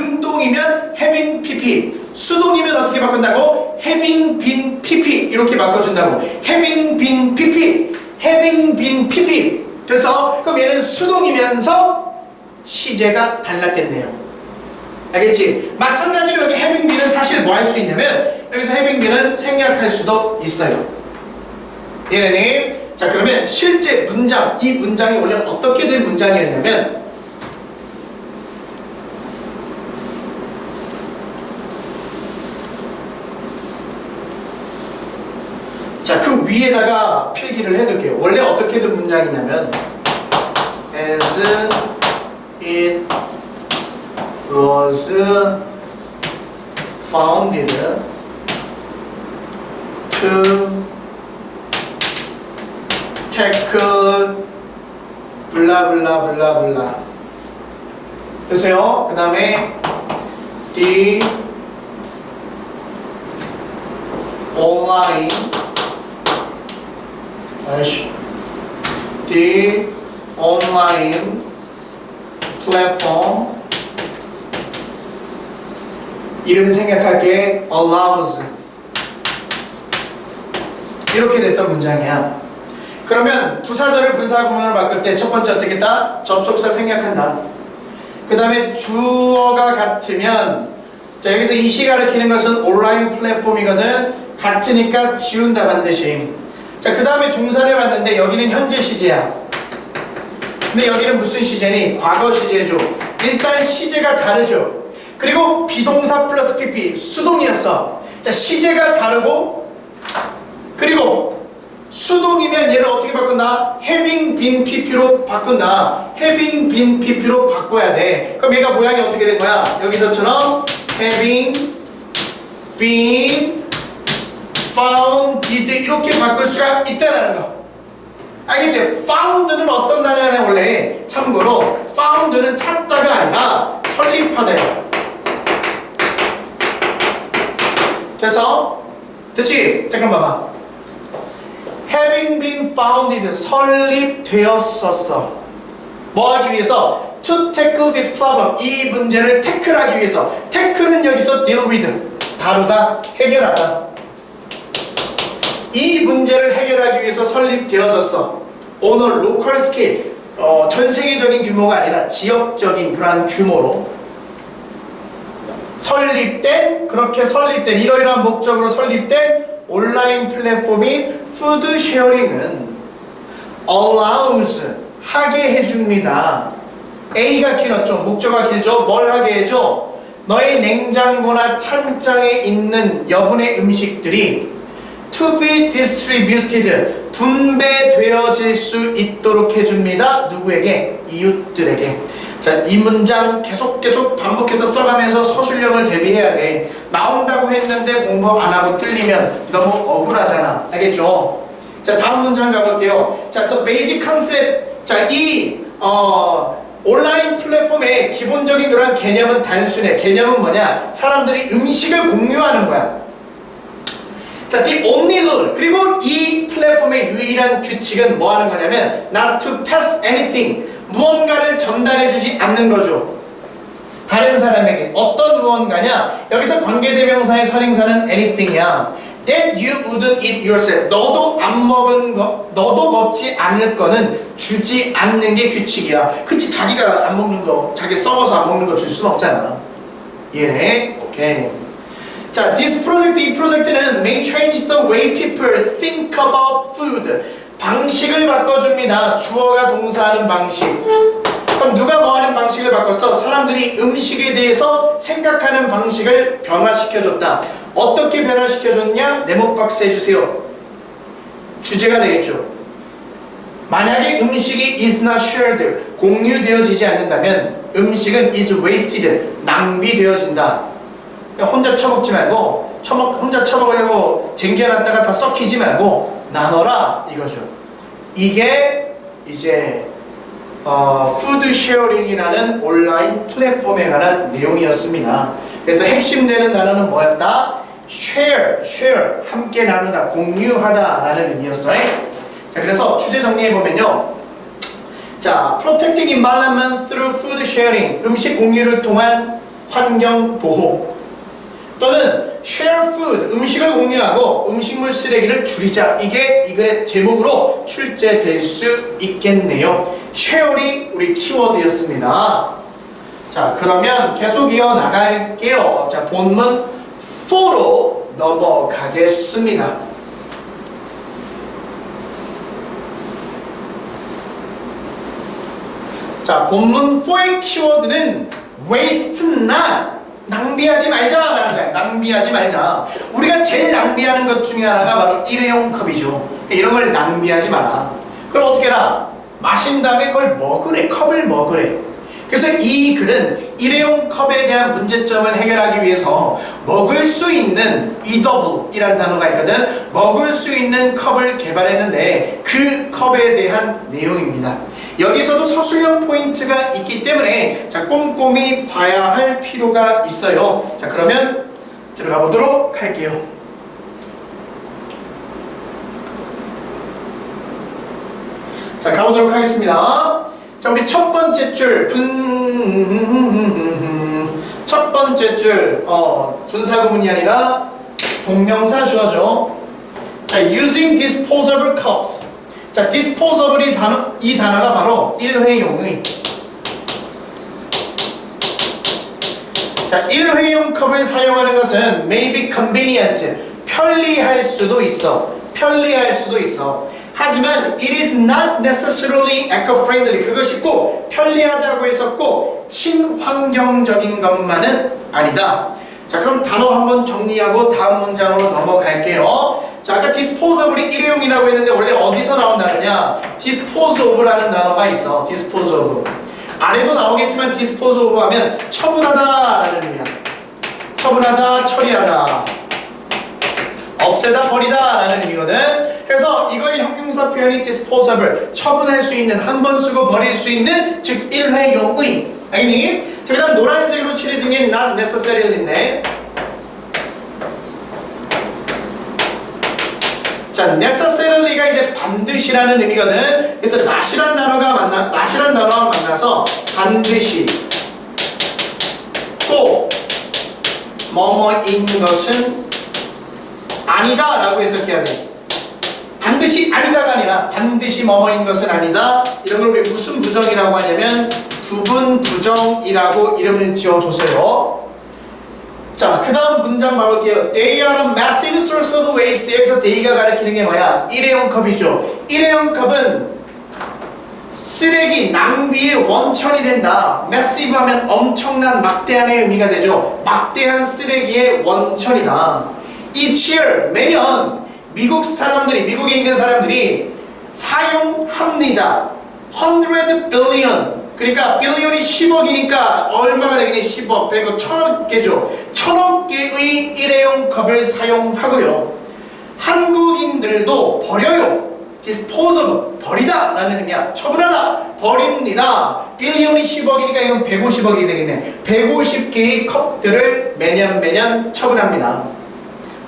having pp, 수동이면 어떻게 바꾼다고? having been pp 이렇게 바꿔준다고. having been pp 됐어? 그럼 얘는 수동이면서 시제가 달랐겠네요. 알겠지? 마찬가지로 여기 having been은 사실 뭐 할 수 있냐면 여기서 having been은 생략할 수도 있어요. 얘네님. 자, 그러면 실제 문장, 이 문장이 원래 어떻게 된 문장이었냐면 자, 그 위에다가 필기를 해둘게요. 원래 어떻게 된 문장이냐면 as it was founded to tackle 블라블라블라블라 됐어요? 그 다음에 the online the online platform 이름 생각할게 allows 이렇게 됐던 문장이야. 그러면 부사절을 분사구문으로 바꿀 때 첫 번째 어떻게 했다? 접속사 생략한다. 그 다음에 주어가 같으면 자 여기서 이시 가리키는 것은 온라인 플랫폼이거든. 같으니까 지운다 반드시. 자 그 다음에 동사를 봤는데 여기는 현재 시제야. 근데 여기는 무슨 시제니? 과거 시제죠. 일단 시제가 다르죠. 그리고 비동사 플러스 PP 수동이었어. 자 시제가 다르고 그리고 수동이면 얘를 어떻게 바꾼다? having been pp로 바꾼다. having been pp로 바꿔야 돼. 그럼 얘가 모양이 어떻게 된 거야? 여기서처럼 having been founded 이렇게 바꿀 수가 있다라는 거. 알겠지? found는 어떤 단어냐면 원래 참고로 found는 찾다가 아니라 설립하다야. 그래서 됐지? 잠깐 봐봐. having been founded 설립되었었어. 뭐 하기 위해서? to tackle this problem 이 문제를 태클하기 위해서. 태클은 여기서 deal with 다루다, 해결하다. 이 문제를 해결하기 위해서 설립되어졌어. 오늘 로컬 스케일 전 세계적인 규모가 아니라 지역적인 그러한 규모로 설립된 그렇게 설립된 이러이러한 목적으로 설립된 온라인 플랫폼인 푸드 쉐어링은 allows 하게 해줍니다. A가 길었죠. 목적어가 길죠. 뭘 하게 해줘? 너의 냉장고나 찬장에 있는 여분의 음식들이 to be distributed 분배되어질 수 있도록 해줍니다. 누구에게? 이웃들에게. 자, 이 문장 계속 반복해서 써가면서 서술형을 대비해야 돼. 나온다고 했는데 공부 안 하고 틀리면 너무 억울하잖아. 알겠죠? 자, 다음 문장 가볼게요. 자, 또 베이직 컨셉. 자, 이 온라인 플랫폼의 기본적인 그런 개념은 단순해. 개념은 뭐냐? 사람들이 음식을 공유하는 거야. 자, the only rule. 그리고 이 플랫폼의 유일한 규칙은 뭐 하는 거냐면 not to pass anything. 무언가를 전달해주지 않는 거죠. 다른 사람에게. 어떤 무언가냐? 여기서 관계대명사의 선행사는 anything이야. That you wouldn't eat yourself. 너도 안 먹은 거, 너도 먹지 않을 거는 주지 않는 게 규칙이야. 그치, 자기가 안 먹는 거, 자기 썩어서 안 먹는 거 줄 수는 없잖아. 이해해? 오케이. 자, this project, 이 프로젝트는 may change the way people think about food. 방식을 바꿔줍니다. 주어가 동사하는 방식. 그럼 누가 뭐하는 방식을 바꿨어? 사람들이 음식에 대해서 생각하는 방식을 변화시켜줬다. 어떻게 변화시켜줬냐? 네모박스 해주세요. 주제가 되겠죠. 만약에 음식이 is not shared, 공유되어지지 않는다면 음식은 is wasted, 낭비되어진다. 혼자 처먹지 말고 혼자 처먹으려고 쟁겨놨다가 다 썩히지 말고 나눠라 이거죠. 이게 이제 푸드 쉐어링이라는 온라인 플랫폼에 관한 내용이었습니다. 그래서 핵심되는 단어는 뭐였다? share, 함께 나누다, 공유하다 라는 의미였어요. 자, 그래서 주제 정리해보면요. 자, protecting environment through food sharing, 음식 공유를 통한 환경 보호, 또는 share food, 음식을 공유하고 음식물 쓰레기를 줄이자. 이게 이 글의 제목으로 출제될 수 있겠네요. share이 우리 키워드였습니다. 자, 그러면 계속 이어나갈게요. 자, 본문 4로 넘어가겠습니다. 자, 본문 4의 키워드는 waste not, 낭비하지 말자라는 거야. 낭비하지 말자. 우리가 제일 낭비하는 것 중에 하나가 바로 일회용 컵이죠. 이런 걸 낭비하지 마라. 그럼 어떻게 해라? 마신 다음에 그걸 먹으래. 컵을 먹으래. 그래서 이 글은 일회용 컵에 대한 문제점을 해결하기 위해서 먹을 수 있는 eatable 단어가 있거든. 먹을 수 있는 컵을 개발했는데 그 컵에 대한 내용입니다. 여기서도 서술형 포인트가 있기 때문에 자, 꼼꼼히 봐야 할 필요가 있어요. 자, 그러면 들어가 보도록 할게요. 자, 가보도록 하겠습니다. 자, 우리 첫 번째 줄 첫 번째 줄 분사구문이 아니라 동명사 주어죠. 자, using disposable cups. 자, disposable 이 단어가 바로 일회용의. 자, 일회용 컵을 사용하는 것은 may be convenient. 편리할 수도 있어. 편리할 수도 있어. 하지만 it is not necessarily eco-friendly. 그것이 꼭 편리하다고 해서 꼭 친환경적인 것만은 아니다. 자, 그럼 단어 한번 정리하고 다음 문장으로 넘어갈게요. 자, 아까 disposable이 일회용이라고 했는데 원래 어디서 나온 단어냐? dispose of라는 단어가 있어. dispose of. 아래도 나오겠지만 dispose of 하면 처분하다 라는 의미야. 처분하다, 처리하다, 없애다, 버리다 라는 의미거든. 그래서 이거의 형용사 표현이 disposable, 처분할 수 있는, 한 번 쓰고 버릴 수 있는, 즉 일회용의. 알겠니? 자, 그 다음 노란색으로 칠해진 게 not necessary인데, 자, necessary가 이제 반드시라는 의미거든. 그래서 not이란 단어와 만나서 반드시, 꼭, 뭐뭐인 것은 아니다 라고 해석해야 돼. 반드시 아니다가 아니라 반드시 뭐뭐인 것은 아니다. 이런 걸 우리 무슨 부정이라고 하냐면 부분 부정이라고 이름을 지어줬어요. 자, 그 다음 문장 봐볼게요. They are a massive source of waste. 여기서 they가 가리키는 게 뭐야? 일회용 컵이죠. 일회용 컵은 쓰레기, 낭비의 원천이 된다. massive 하면 엄청난, 막대한의 의미가 되죠. 막대한 쓰레기의 원천이다. Each year, 매년 미국에 있는 사람들이 사용합니다. 100 billion. 그러니까 billion이 10억이니까 얼마가 되겠니? 10억, 100억, 1000억 개죠. 1000억 개의 일회용 컵을 사용하고요. 한국인들도 버려요. disposable, 버리다 라는 의미야. 처분하다, 버립니다. billion이 10억이니까 이건 150억이 되겠네. 150개의 컵들을 매년 처분합니다.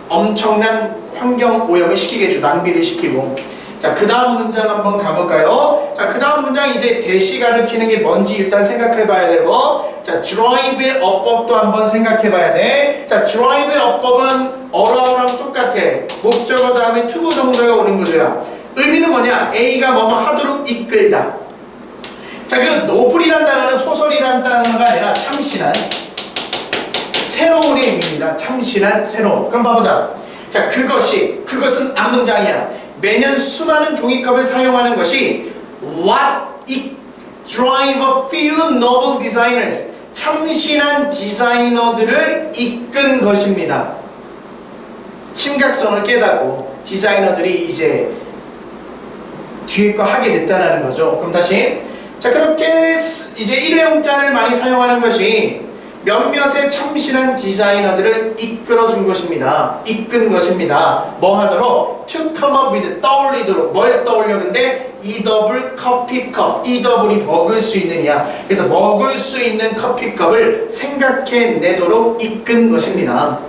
엄청난 환경 오염을 시키겠죠. 낭비를 시키고. 자, 그 다음 문장 한번 가볼까요? 자, 그 다음 문장 이제 대시 가리키는 게 뭔지 일단 생각해 봐야 되고, 자, drive의 어법도 한번 생각해 봐야 돼. 자, drive의 어법은 어라우랑 똑같아. 목적어 다음에 투부 동사가 오는 구조야. 의미는 뭐냐? A가 뭐뭐 하도록 이끌다. 자, 그리고 노블이란 단어는 소설이란 단어가 아니라 참신한, 새로운의 의미입니다. 참신한, 새로운. 그럼 봐보자. 자, 그것은 앞문장이야. 매년 수많은 종이컵을 사용하는 것이 what it drive a few noble designers, 참신한 디자이너들을 이끈 것입니다. 심각성을 깨닫고 디자이너들이 이제 뒤에 거 하게 됐다는 거죠. 그럼 다시. 자, 그렇게 이제 일회용잔을 많이 사용하는 것이 몇몇의 참신한 디자이너들을 이끌어준 것입니다. 이끈 것입니다. 뭐 하도록? To come up with, 떠올리도록. 뭘 떠올려? 근데 eatable 커피컵. eatable이 먹을 수 있느냐. 그래서 먹을 수 있는 커피컵을 생각해내도록 이끈 것입니다.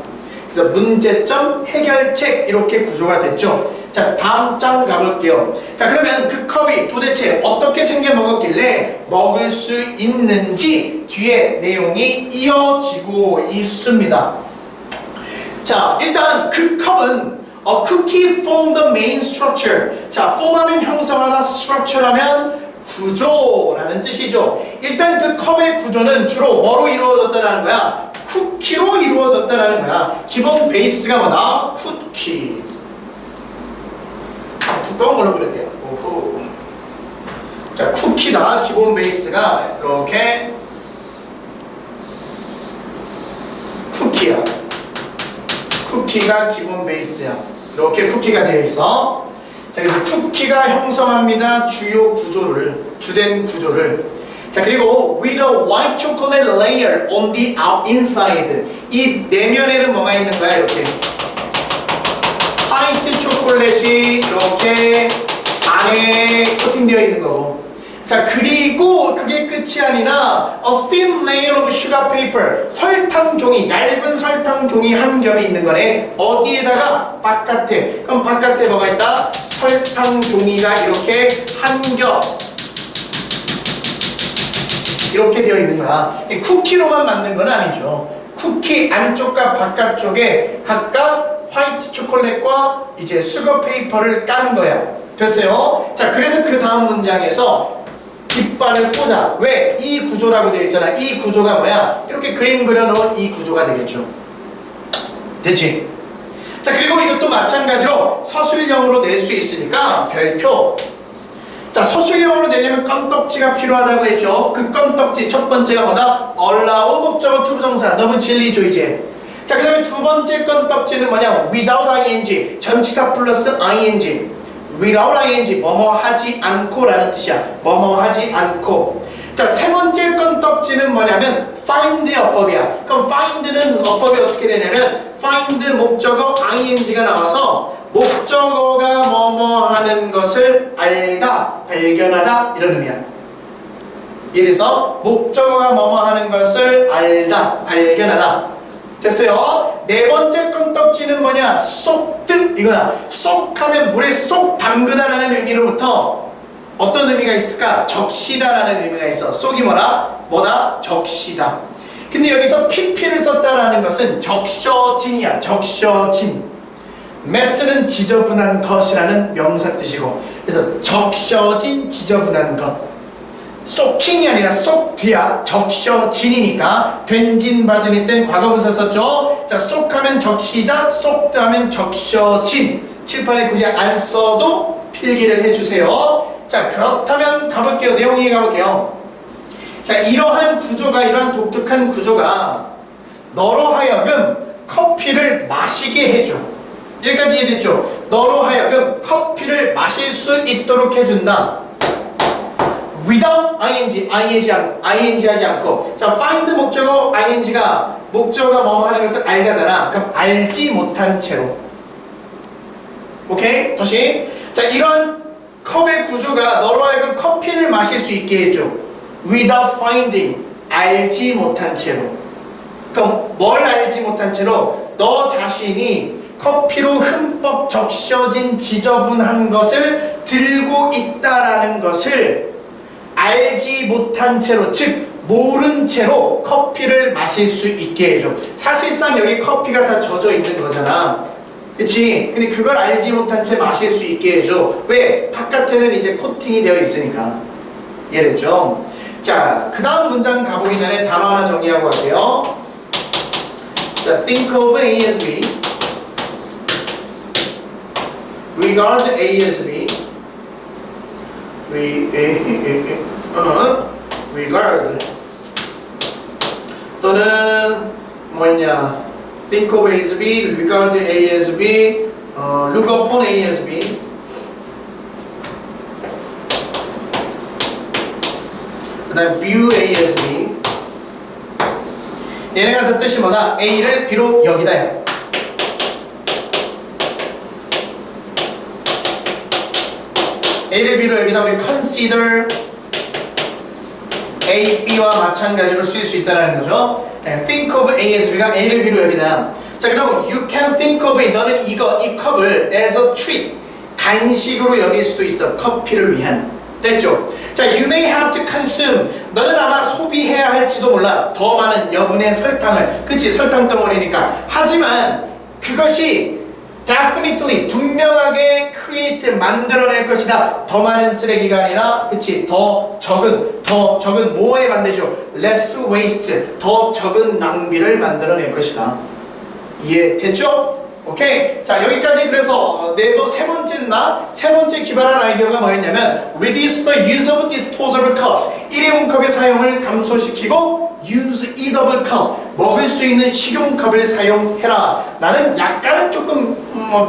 그래서 문제점, 해결책 이렇게 구조가 됐죠. 자, 다음 장 가볼게요. 자, 그러면 그 컵이 도대체 어떻게 생겨 먹었길래 먹을 수 있는지 뒤에 내용이 이어지고 있습니다. 자, 일단 그 컵은 a cookie form the main structure. 자, form하면 형성하다, structure 하면 구조라는 뜻이죠. 일단 그 컵의 구조는 주로 뭐로 이루어졌다는 거야? 쿠키로 이루어졌다는 거야. 기본 베이스가 뭐다? 쿠키. 두꺼운 걸로 그릴게요. 오호. 자, 쿠키다. 기본 베이스가 이렇게 쿠키야. 쿠키가 기본 베이스야. 이렇게 쿠키가 되어 있어. 자, 그래서 쿠키가 형성합니다. 주된 구조를. 자, 그리고 with a white chocolate layer on the inside. 이 내면에는 뭐가 있는 거야? 이렇게 화이트 초콜릿이 이렇게 안에 코팅되어 있는 거고. 자, 그리고 그게 끝이 아니라 a thin layer of sugar paper. 설탕 종이, 얇은 설탕 종이 한 겹이 있는 거네. 어디에다가? 바깥에. 그럼 바깥에 뭐가 있다? 설탕 종이가 이렇게 한 겹 이렇게 되어 있는 거야. 쿠키로만 만든 건 아니죠. 쿠키 안쪽과 바깥쪽에 각각 화이트 초콜릿과 이제 수거 페이퍼를 깐 거야. 됐어요? 자, 그래서 그 다음 문장에서 깃발을 꽂아. 왜? 이 구조라고 되어 있잖아. 이 구조가 뭐야? 이렇게 그림 그려놓은 이 구조가 되겠죠. 됐지? 자, 그리고 이것도 마찬가지로 서술형으로 낼 수 있으니까 별표. 자, 서술형으로 내려면 껌떡지가 필요하다고 했죠. 그 껌떡지 첫 번째가 뭐다? allow 목적어 투부정사 너무 진리죠 이제. 자, 그 다음에 두 번째 껌떡지는 뭐냐? without ing 전치사 플러스 ing. without ing 뭐뭐 하지 않고 라는 뜻이야. 뭐뭐 하지 않고. 자, 세 번째 껌떡지는 뭐냐면 find 어법이야. 그럼 find는 어법이 어떻게 되냐면 find 목적어 ing가 나와서 목적어가 뭐뭐 하는 것을 알다, 발견하다 이런 의미야. 이래서 목적어가 뭐뭐 하는 것을 알다, 발견하다. 됐어요? 네 번째 껌떡지는 뭐냐? 쏙득 이거다. 쏙 하면 물에 쏙 담그다라는 의미로부터 어떤 의미가 있을까? 적시다라는 의미가 있어. 쏙이 뭐라? 뭐다? 적시다. 근데 여기서 pp를 썼다라는 것은 적셔진이야. 적셔진. 메스는 지저분한 것이라는 명사 뜻이고, 그래서 적셔진 지저분한 것. 쏙킹이 아니라 쏙 뒤야. 적셔진이니까 된진 받은 땐 과거분사 썼죠. 자, 쏙하면 적시다, 쏙하면 적셔진. 칠판에 굳이 안 써도 필기를 해주세요. 자, 그렇다면 가볼게요. 내용이 가볼게요. 자, 이러한 구조가, 이러한 독특한 구조가 너로 하여금 커피를 마시게 해줘. 여기까지 이해됐죠? 너로 하여금 커피를 마실 수 있도록 해준다. without ing 하지 않고. 자, find 목적어 ing가 목적어가 뭐뭐 하는 것을 알다잖아. 그럼 알지 못한 채로. 오케이? 다시. 자, 이런 컵의 구조가 너로 하여금 커피를 마실 수 있게 해줘. without finding 알지 못한 채로. 그럼 뭘 알지 못한 채로? 너 자신이 커피로 흠뻑 적셔진 지저분한 것을 들고 있다라는 것을 알지 못한 채로, 즉 모른 채로 커피를 마실 수 있게 해줘. 사실상 여기 커피가 다 젖어 있는 거잖아. 그치? 근데 그걸 알지 못한 채 마실 수 있게 해줘. 왜? 바깥에는 이제 코팅이 되어 있으니까. 이해됐죠? 자, 그 다음 문장 가보기 전에 단어 하나 정리하고 갈게요. 자, think of A as B. regard A as B. regard 또는 뭐냐? think of A as B, regard A as B, look upon A as B. 그 다음 view A as B. 얘네가 그 뜻이 뭐다? A를 B로 여기다. A를 B로 여기다 우리 consider A, B와 마찬가지로 쓰일 수 있다는 거죠. think of A as B가 A를 B로 여기다. 자, 그럼 you can think of it. 너는 이 컵을 as a treat, 간식으로 여길 수도 있어. 커피를 위한. 됐죠? 자, you may have to consume. 너는 아마 소비해야 할지도 몰라. 더 많은 여분의 설탕을. 그치? 설탕 덩어리니까. 하지만 그것이 definitely 분명하게 create 만들어낼 것이다. 더 많은 쓰레기가 아니라, 그치? 더 적은 뭐에 만들죠? less waste. 더 적은 낭비를 만들어낼 것이다. 이해됐죠? 오케이. 자, 여기까지. 그래서 세 번째 기발한 아이디어가 뭐였냐면 reduce the use of disposable cups. 일회용 식용컵의 사용을 감소시키고 use eatable cup, 먹을 수 있는 식용컵을 사용해라. 나는 약간은 조금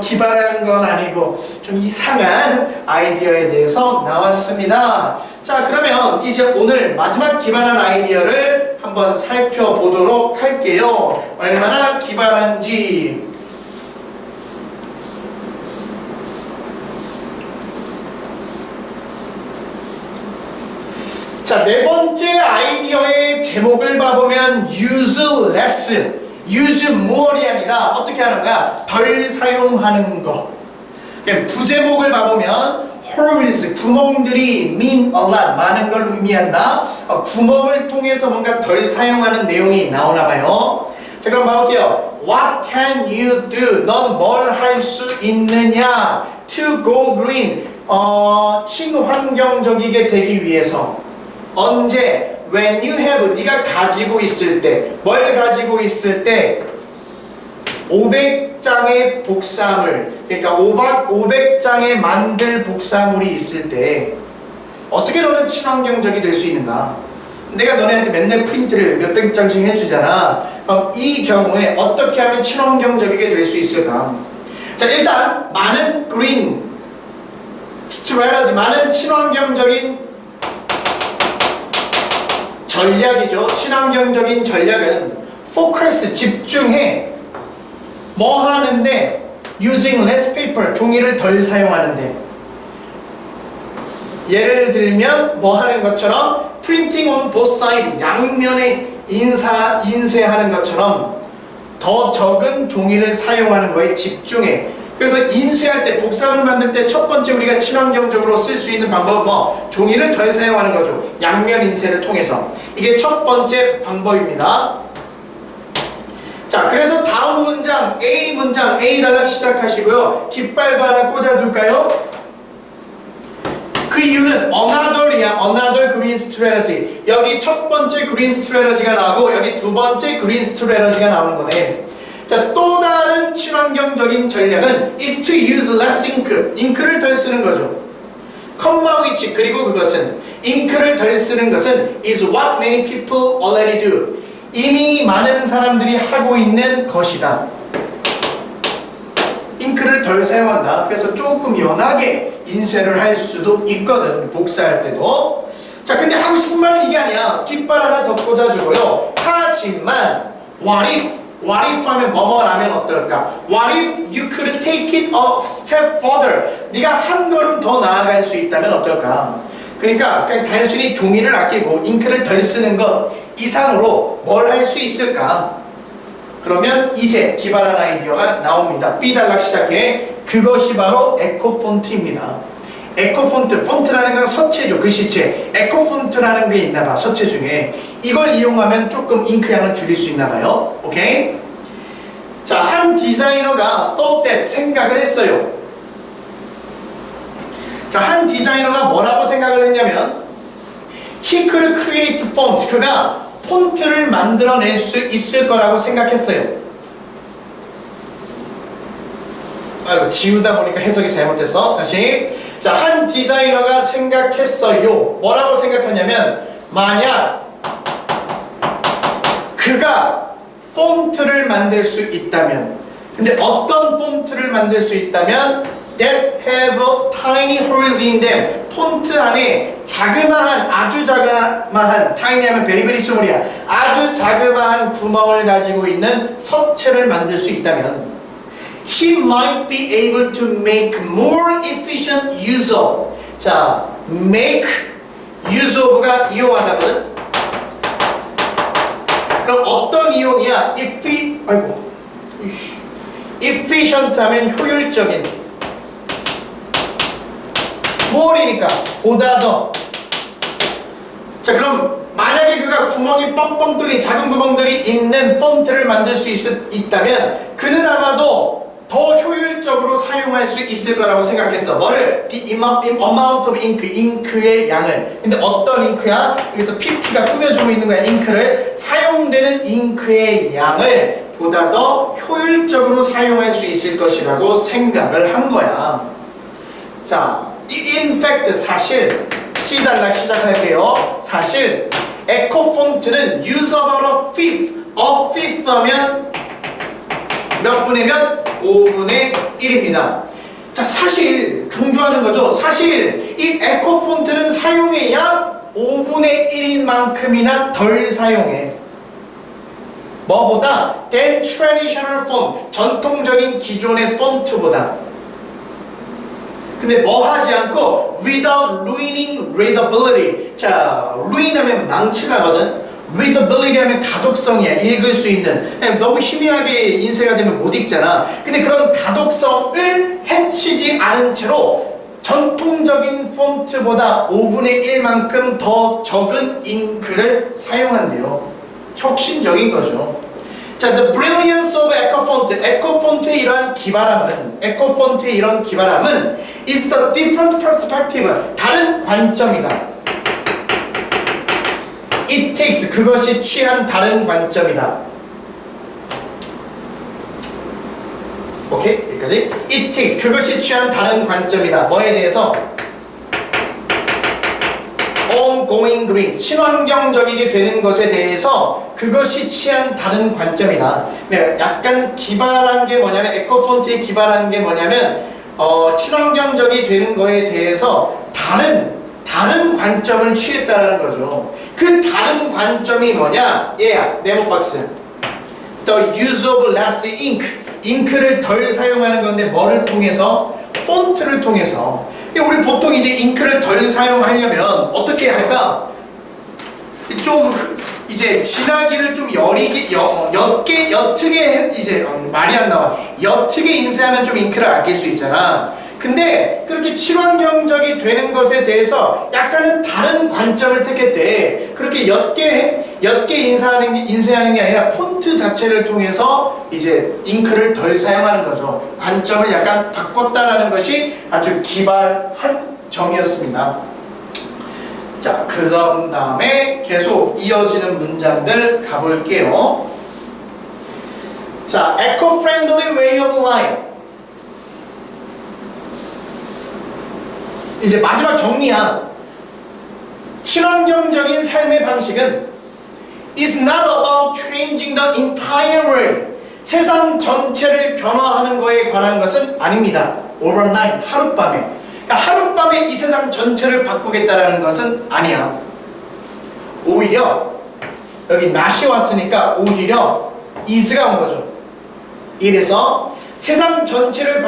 기발한 건 아니고 좀 이상한 아이디어에 대해서 나왔습니다. 자, 그러면 이제 오늘 마지막 기발한 아이디어를 한번 살펴보도록 할게요. 얼마나 기발한지. 자, 네 번째 아이디어의 제목을 봐보면 use less, use more이 아니라 어떻게 하는가? 덜 사용하는 거. 부제목을 봐보면 holes, 구멍들이 mean a lot, 많은 걸 의미한다. 구멍을 통해서 뭔가 덜 사용하는 내용이 나오나 봐요. 자, 그럼 봐볼게요. What can you do? 넌 뭘 할 수 있느냐? To go green, 친환경적이게 되기 위해서. 언제? When you have, 네가 가지고 있을 때. 뭘 가지고 있을 때? 500장의 복사물, 그러니까 500장의 만들 복사물이 있을 때 어떻게 너는 친환경적이 될 수 있는가? 내가 너네한테 맨날 프린트를 몇백 장씩 해주잖아. 그럼 이 경우에 어떻게 하면 친환경적이게 될 수 있을까? 자, 일단 많은 green strategy, 많은 친환경적인 전략이죠. 친환경적인 전략은 focus, 집중해. 뭐 하는데? using less paper, 종이를 덜 사용하는데. 예를 들면 뭐 하는 것처럼 printing on both sides, 양면에 인쇄하는 것처럼 더 적은 종이를 사용하는 거에 집중해. 그래서 인쇄할 때, 복사물 만들 때 첫 번째 우리가 친환경적으로 쓸 수 있는 방법은 뭐? 종이를 덜 사용하는 거죠. 양면 인쇄를 통해서. 이게 첫 번째 방법입니다. 자, 그래서 다음 문장, A 문장, A 단락 시작하시고요. 깃발도 하나 꽂아둘까요? 그 이유는 another이야. another green strategy. 여기 첫 번째 green strategy가 나오고 여기 두 번째 green strategy가 나오는 거네. 자, 또 다른 친환경적인 전략은 is to use less ink. 잉크를 덜 쓰는 거죠. comma which, 그리고 그것은, 잉크를 덜 쓰는 것은 is what many people already do. 이미 많은 사람들이 하고 있는 것이다. 잉크를 덜 사용한다. 그래서 조금 연하게 인쇄를 할 수도 있거든. 복사할 때도. 자, 근데 하고 싶은 말은 이게 아니야. 깃발 하나 더 꽂아주고요. 하지만 what if 하면 뭐뭐라면 어떨까? What if you could take it a step further? 네가 한 걸음 더 나아갈 수 있다면 어떨까? 그러니까 그냥 단순히 종이를 아끼고 잉크를 덜 쓰는 것 이상으로 뭘 할 수 있을까? 그러면 이제 기발한 아이디어가 나옵니다. B 단락 시작해. 그것이 바로 에코폰트입니다. 에코폰트, 폰트라는 건 서체죠. 글씨체. 에코폰트라는 게 있나봐. 서체 중에. 이걸 이용하면 조금 잉크양을 줄일 수 있나봐요. 오케이? 자, 한 디자이너가 thought that, 생각을 했어요. 자, 한 디자이너가 뭐라고 생각을 했냐면 he could create font, 그가 폰트를 만들어낼 수 있을 거라고 생각했어요. 아이고, 지우다 보니까 해석이 잘못됐어. 다시. 자, 한 디자이너가 생각했어요. 뭐라고 생각하냐면 만약 그가 폰트를 만들 수 있다면, 근데 어떤 폰트를 만들 수 있다면 that have a tiny holes in them, 폰트 안에 자그마한, 아주 자그마한, tiny 하면 very very small이야, 아주 자그마한 구멍을 가지고 있는 서체를 만들 수 있다면 he might be able to make more efficient use of. 자, make use of가 이용하다거든. 그럼 어떤 이용이야? efficient 하면 효율적인, more이니까 보다 더. 자, 그럼 만약에 그가 구멍이 뻥뻥 뚫린 작은 구멍들이 있는 폰트를 만들 수 있다면 그는 아마도 더 효율적으로 사용할 수 있을 거라고 생각했어. 뭐를? The amount of ink, 잉크의 양을. 근데 어떤 잉크야? 그래서 PP가 꾸며주고 있는 거야. 잉크를, 사용되는 잉크의 양을 보다 더 효율적으로 사용할 수 있을 것이라고 생각을 한 거야. 자, in fact, 사실 C 단락 시작할게요. 사실 에코 폰트는 use about a fifth 하면 몇 분이면 5분의 1입니다. 자, 사실 강조하는 거죠. 사실 이 에코 폰트는 사용해야 5분의 1인 만큼이나 덜 사용해. 뭐보다? than traditional font, 전통적인 기존의 폰트보다. 근데 뭐 하지 않고 without ruining readability. 자, ruin 하면 망치가거든. readability 하면 가독성이야. 읽을 수 있는. 너무 희미하게 인쇄가 되면 못 읽잖아. 근데 그런 가독성을 해치지 않은 채로 전통적인 폰트보다 5분의 1만큼 더 적은 잉크를 사용한대요. 혁신적인 거죠. 자, the brilliance of eco font. eco font의 이러한 기발함은, eco font의 이런 기발함은 is the different perspective. 다른 관점이다. It takes. 그것이 취한 다른 관점이다. 오케이? 여기까지. It takes. 그것이 취한 다른 관점이다. 뭐에 대해서? ongoing green. 친환경적이게 되는 것에 대해서 그것이 취한 다른 관점이다. 약간 기발한 게 뭐냐면, 에코폰트의 기발한 게 뭐냐면, 친환경적이 되는 거에 대해서 다른 관점을 취했다라는 거죠. 그 다른 관점이 뭐냐? 얘야, 네모박스. The use of less ink. 잉크를 덜 사용하는 건데 뭐를 통해서? 폰트를 통해서. 우리 보통 이제 잉크를 덜 사용하려면 어떻게 할까? 좀 이제 진하기를 좀 옅게 이제 말이 안 나와. 옅게 인쇄하면 좀 잉크를 아낄 수 있잖아. 근데 그렇게 친환경적이 되는 것에 대해서 약간은 다른 관점을 택했대. 그렇게 옅게 인쇄하는 게 아니라 폰트 자체를 통해서 이제 잉크를 덜 사용하는 거죠. 관점을 약간 바꿨다라는 것이 아주 기발한 점이었습니다. 자, 그런 다음에 계속 이어지는 문장들 가볼게요. 자, eco-friendly way of life. 이제 마지막 정리야. 친환경적인 삶의 방식은 is not about changing the entire world. 세상 전체를 변화하는 거에 관한 것은 아닙니다. overnight, 하룻밤에. 그러니까 하룻밤에 이 세상 전체를 바꾸겠다라는 것은 아니야. 오히려 여기 not이 왔으니까 오히려 is가 온 거죠. 이래서 세상 전체를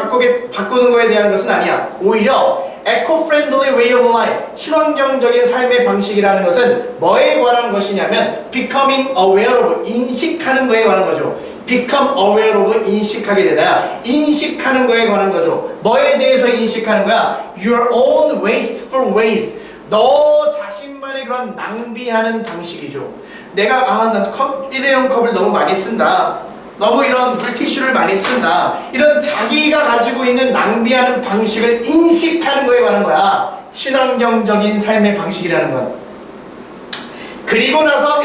바꾸는 거에 대한 것은 아니야. 오히려 eco-friendly way of life, 친환경적인 삶의 방식이라는 것은 뭐에 관한 것이냐면 becoming aware of, 인식하는 거에 관한 거죠. become aware of, 인식하게 되다. 인식하는 거에 관한 거죠. 뭐에 대해서 인식하는 거야? Your own wasteful ways. 너 자신만의 그런 낭비하는 방식이죠. 내가 난 일회용 컵을 너무 많이 쓴다. 너무 이런 물티슈를 많이 쓴다. 이런 자기가 가지고 있는 낭비하는 방식을 인식하는 거에 관한 거야. 친환경적인 삶의 방식이라는 건. 그리고 나서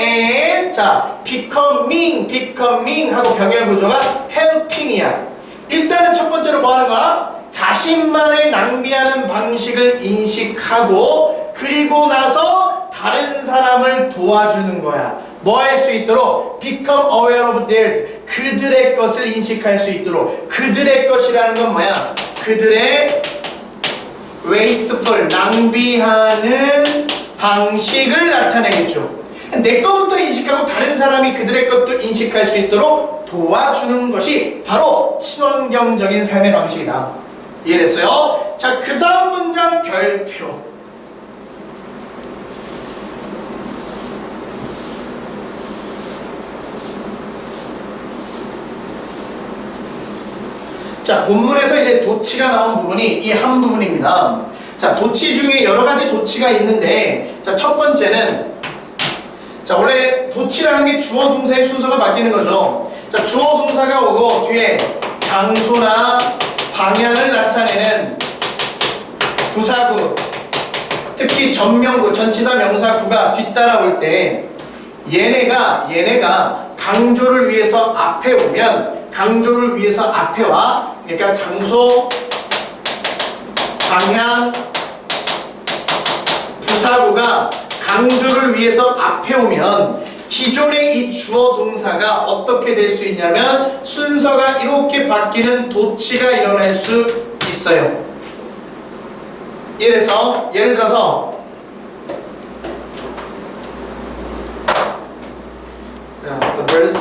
자, becoming 하고 병렬 구조가 helping이야. 일단은 첫 번째로 뭐 하는 거야? 자신만의 낭비하는 방식을 인식하고 그리고 나서 다른 사람을 도와주는 거야. 뭐 할 수 있도록? become aware of theirs. 그들의 것을 인식할 수 있도록. 그들의 것이라는 건 뭐야? 그들의 wasteful, 낭비하는 방식을 나타내겠죠. 내 것부터 인식하고 다른 사람이 그들의 것도 인식할 수 있도록 도와주는 것이 바로 친환경적인 삶의 방식이다. 이해됐어요? 자, 그 다음 문장 별표. 자, 본문에서 이제 도치가 나온 부분이 이 한 부분입니다. 자, 도치 중에 여러 가지 도치가 있는데, 자, 첫 번째는, 자, 원래 도치라는 게 주어 동사의 순서가 바뀌는 거죠. 자, 주어 동사가 오고 뒤에 장소나 방향을 나타내는 부사구, 특히 전명구, 전치사 명사구가 뒤따라올 때 얘네가 강조를 위해서 앞에 오면 강조를 위해서 앞에 와. 그러니까 장소, 방향, 부사구가 강조를 위해서 앞에 오면 기존의 이 주어 동사가 어떻게 될 수 있냐면 순서가 이렇게 바뀌는 도치가 일어날 수 있어요. 예를 들어서 the birds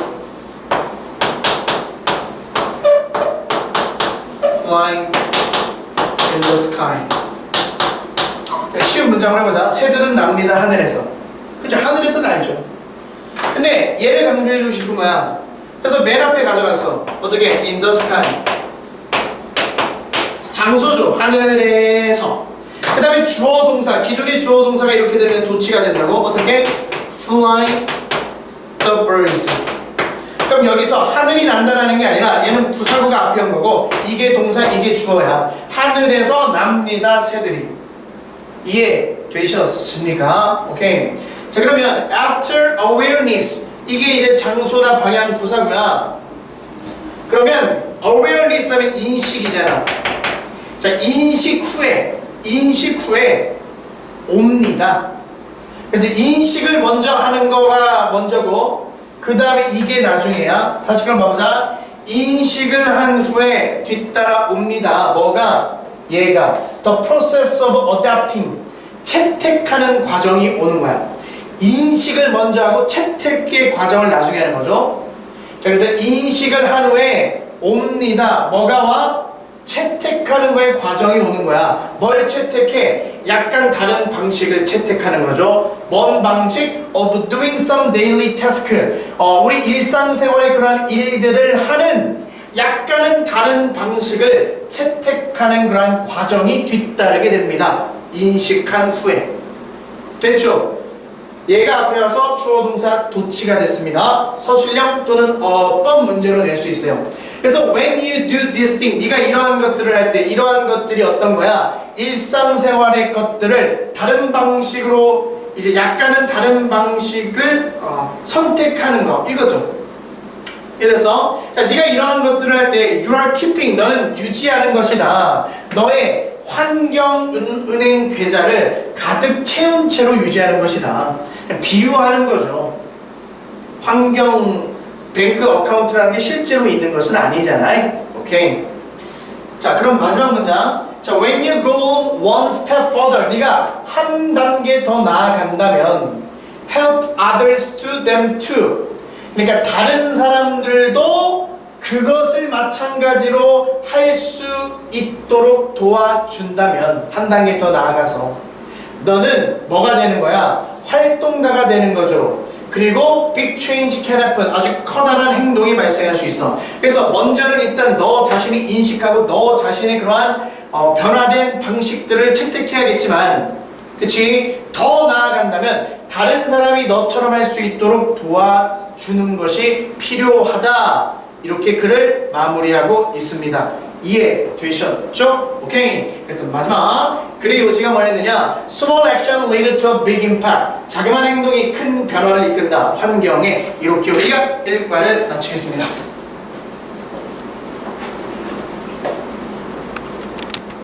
flying in the sky. 쉬운 문장을 해보자. 새들은 납니다 하늘에서. 그죠? 하늘에서 날죠. 근데 얘를 강조해주고 싶은 거야. 그래서 맨 앞에 가져갔어. 어떻게? in the sky. 장소죠. 하늘에서. 그 다음에 주어 동사. 기존의 주어 동사가 이렇게 되면 도치가 된다고. 어떻게? fly the birds. 그럼 여기서 하늘이 난다라는 게 아니라 얘는 부사구가 앞에 온 거고 이게 동사, 이게 주어야. 하늘에서 납니다 새들이. 이해되셨습니까? 오케이. 자, 그러면 after awareness, 이게 이제 장소나 방향 부사구야. 그러면 awareness 하면 인식이잖아. 자, 인식 후에 옵니다. 그래서 인식을 먼저 하는 거가 먼저고 그 다음에 이게 나중에야. 다시 그럼 봐보자. 인식을 한 후에 뒤따라 옵니다. 뭐가? 얘가 the process of adapting, 채택하는 과정이 오는 거야. 인식을 먼저 하고 채택의 과정을 나중에 하는 거죠. 자, 그래서 인식을 한 후에 옵니다. 뭐가 와? 채택하는 거에 과정이 오는 거야. 뭘 채택해? 약간 다른 방식을 채택하는 거죠. 뭔 방식? of doing some daily task. 우리 일상생활의 그러한 일들을 하는 약간은 다른 방식을 채택하는 그러한 과정이 뒤따르게 됩니다. 인식한 후에. 됐죠? 얘가 앞에 와서 주어 동사 도치가 됐습니다. 서술형 또는 어떤 문제로 낼 수 있어요. 그래서 when you do this thing, 네가 이러한 것들을 할 때 이러한 것들이 어떤 거야? 일상생활의 것들을 다른 방식으로 이제 약간은 다른 방식을 선택하는 거 이거죠. 예를 들어서 자, 네가 이러한 것들을 할 때 you are keeping, 너는 유지하는 것이다. 너의 환경 은행 계좌를 가득 채운 채로 유지하는 것이다. 비유하는 거죠. 환경 뱅크 어카운트라는 게 실제로 있는 것은 아니잖아요. 오케이. 자, 그럼 마지막 문장. 자, when you go one step further, 네가 한 단계 더 나아간다면 help others to them too. 그러니까 다른 사람들도 그것을 마찬가지로 할 수 있도록 도와준다면 한 단계 더 나아가서 너는 뭐가 되는 거야? 활동가가 되는 거죠. 그리고 big change can happen. 아주 커다란 행동이 발생할 수 있어. 그래서 먼저는 일단 너 자신이 인식하고 너 자신의 그러한 변화된 방식들을 채택해야겠지만, 그치? 더 나아간다면 다른 사람이 너처럼 할 수 있도록 도와주는 것이 필요하다. 이렇게 글을 마무리하고 있습니다. 이해되셨죠? 오케이. 그래서 마지막 글의 요지가 뭐였느냐? Small action lead to a big impact. 자그마한 행동이 큰 변화를 이끈다. 환경에. 이렇게 우리가 1과를 마치겠습니다.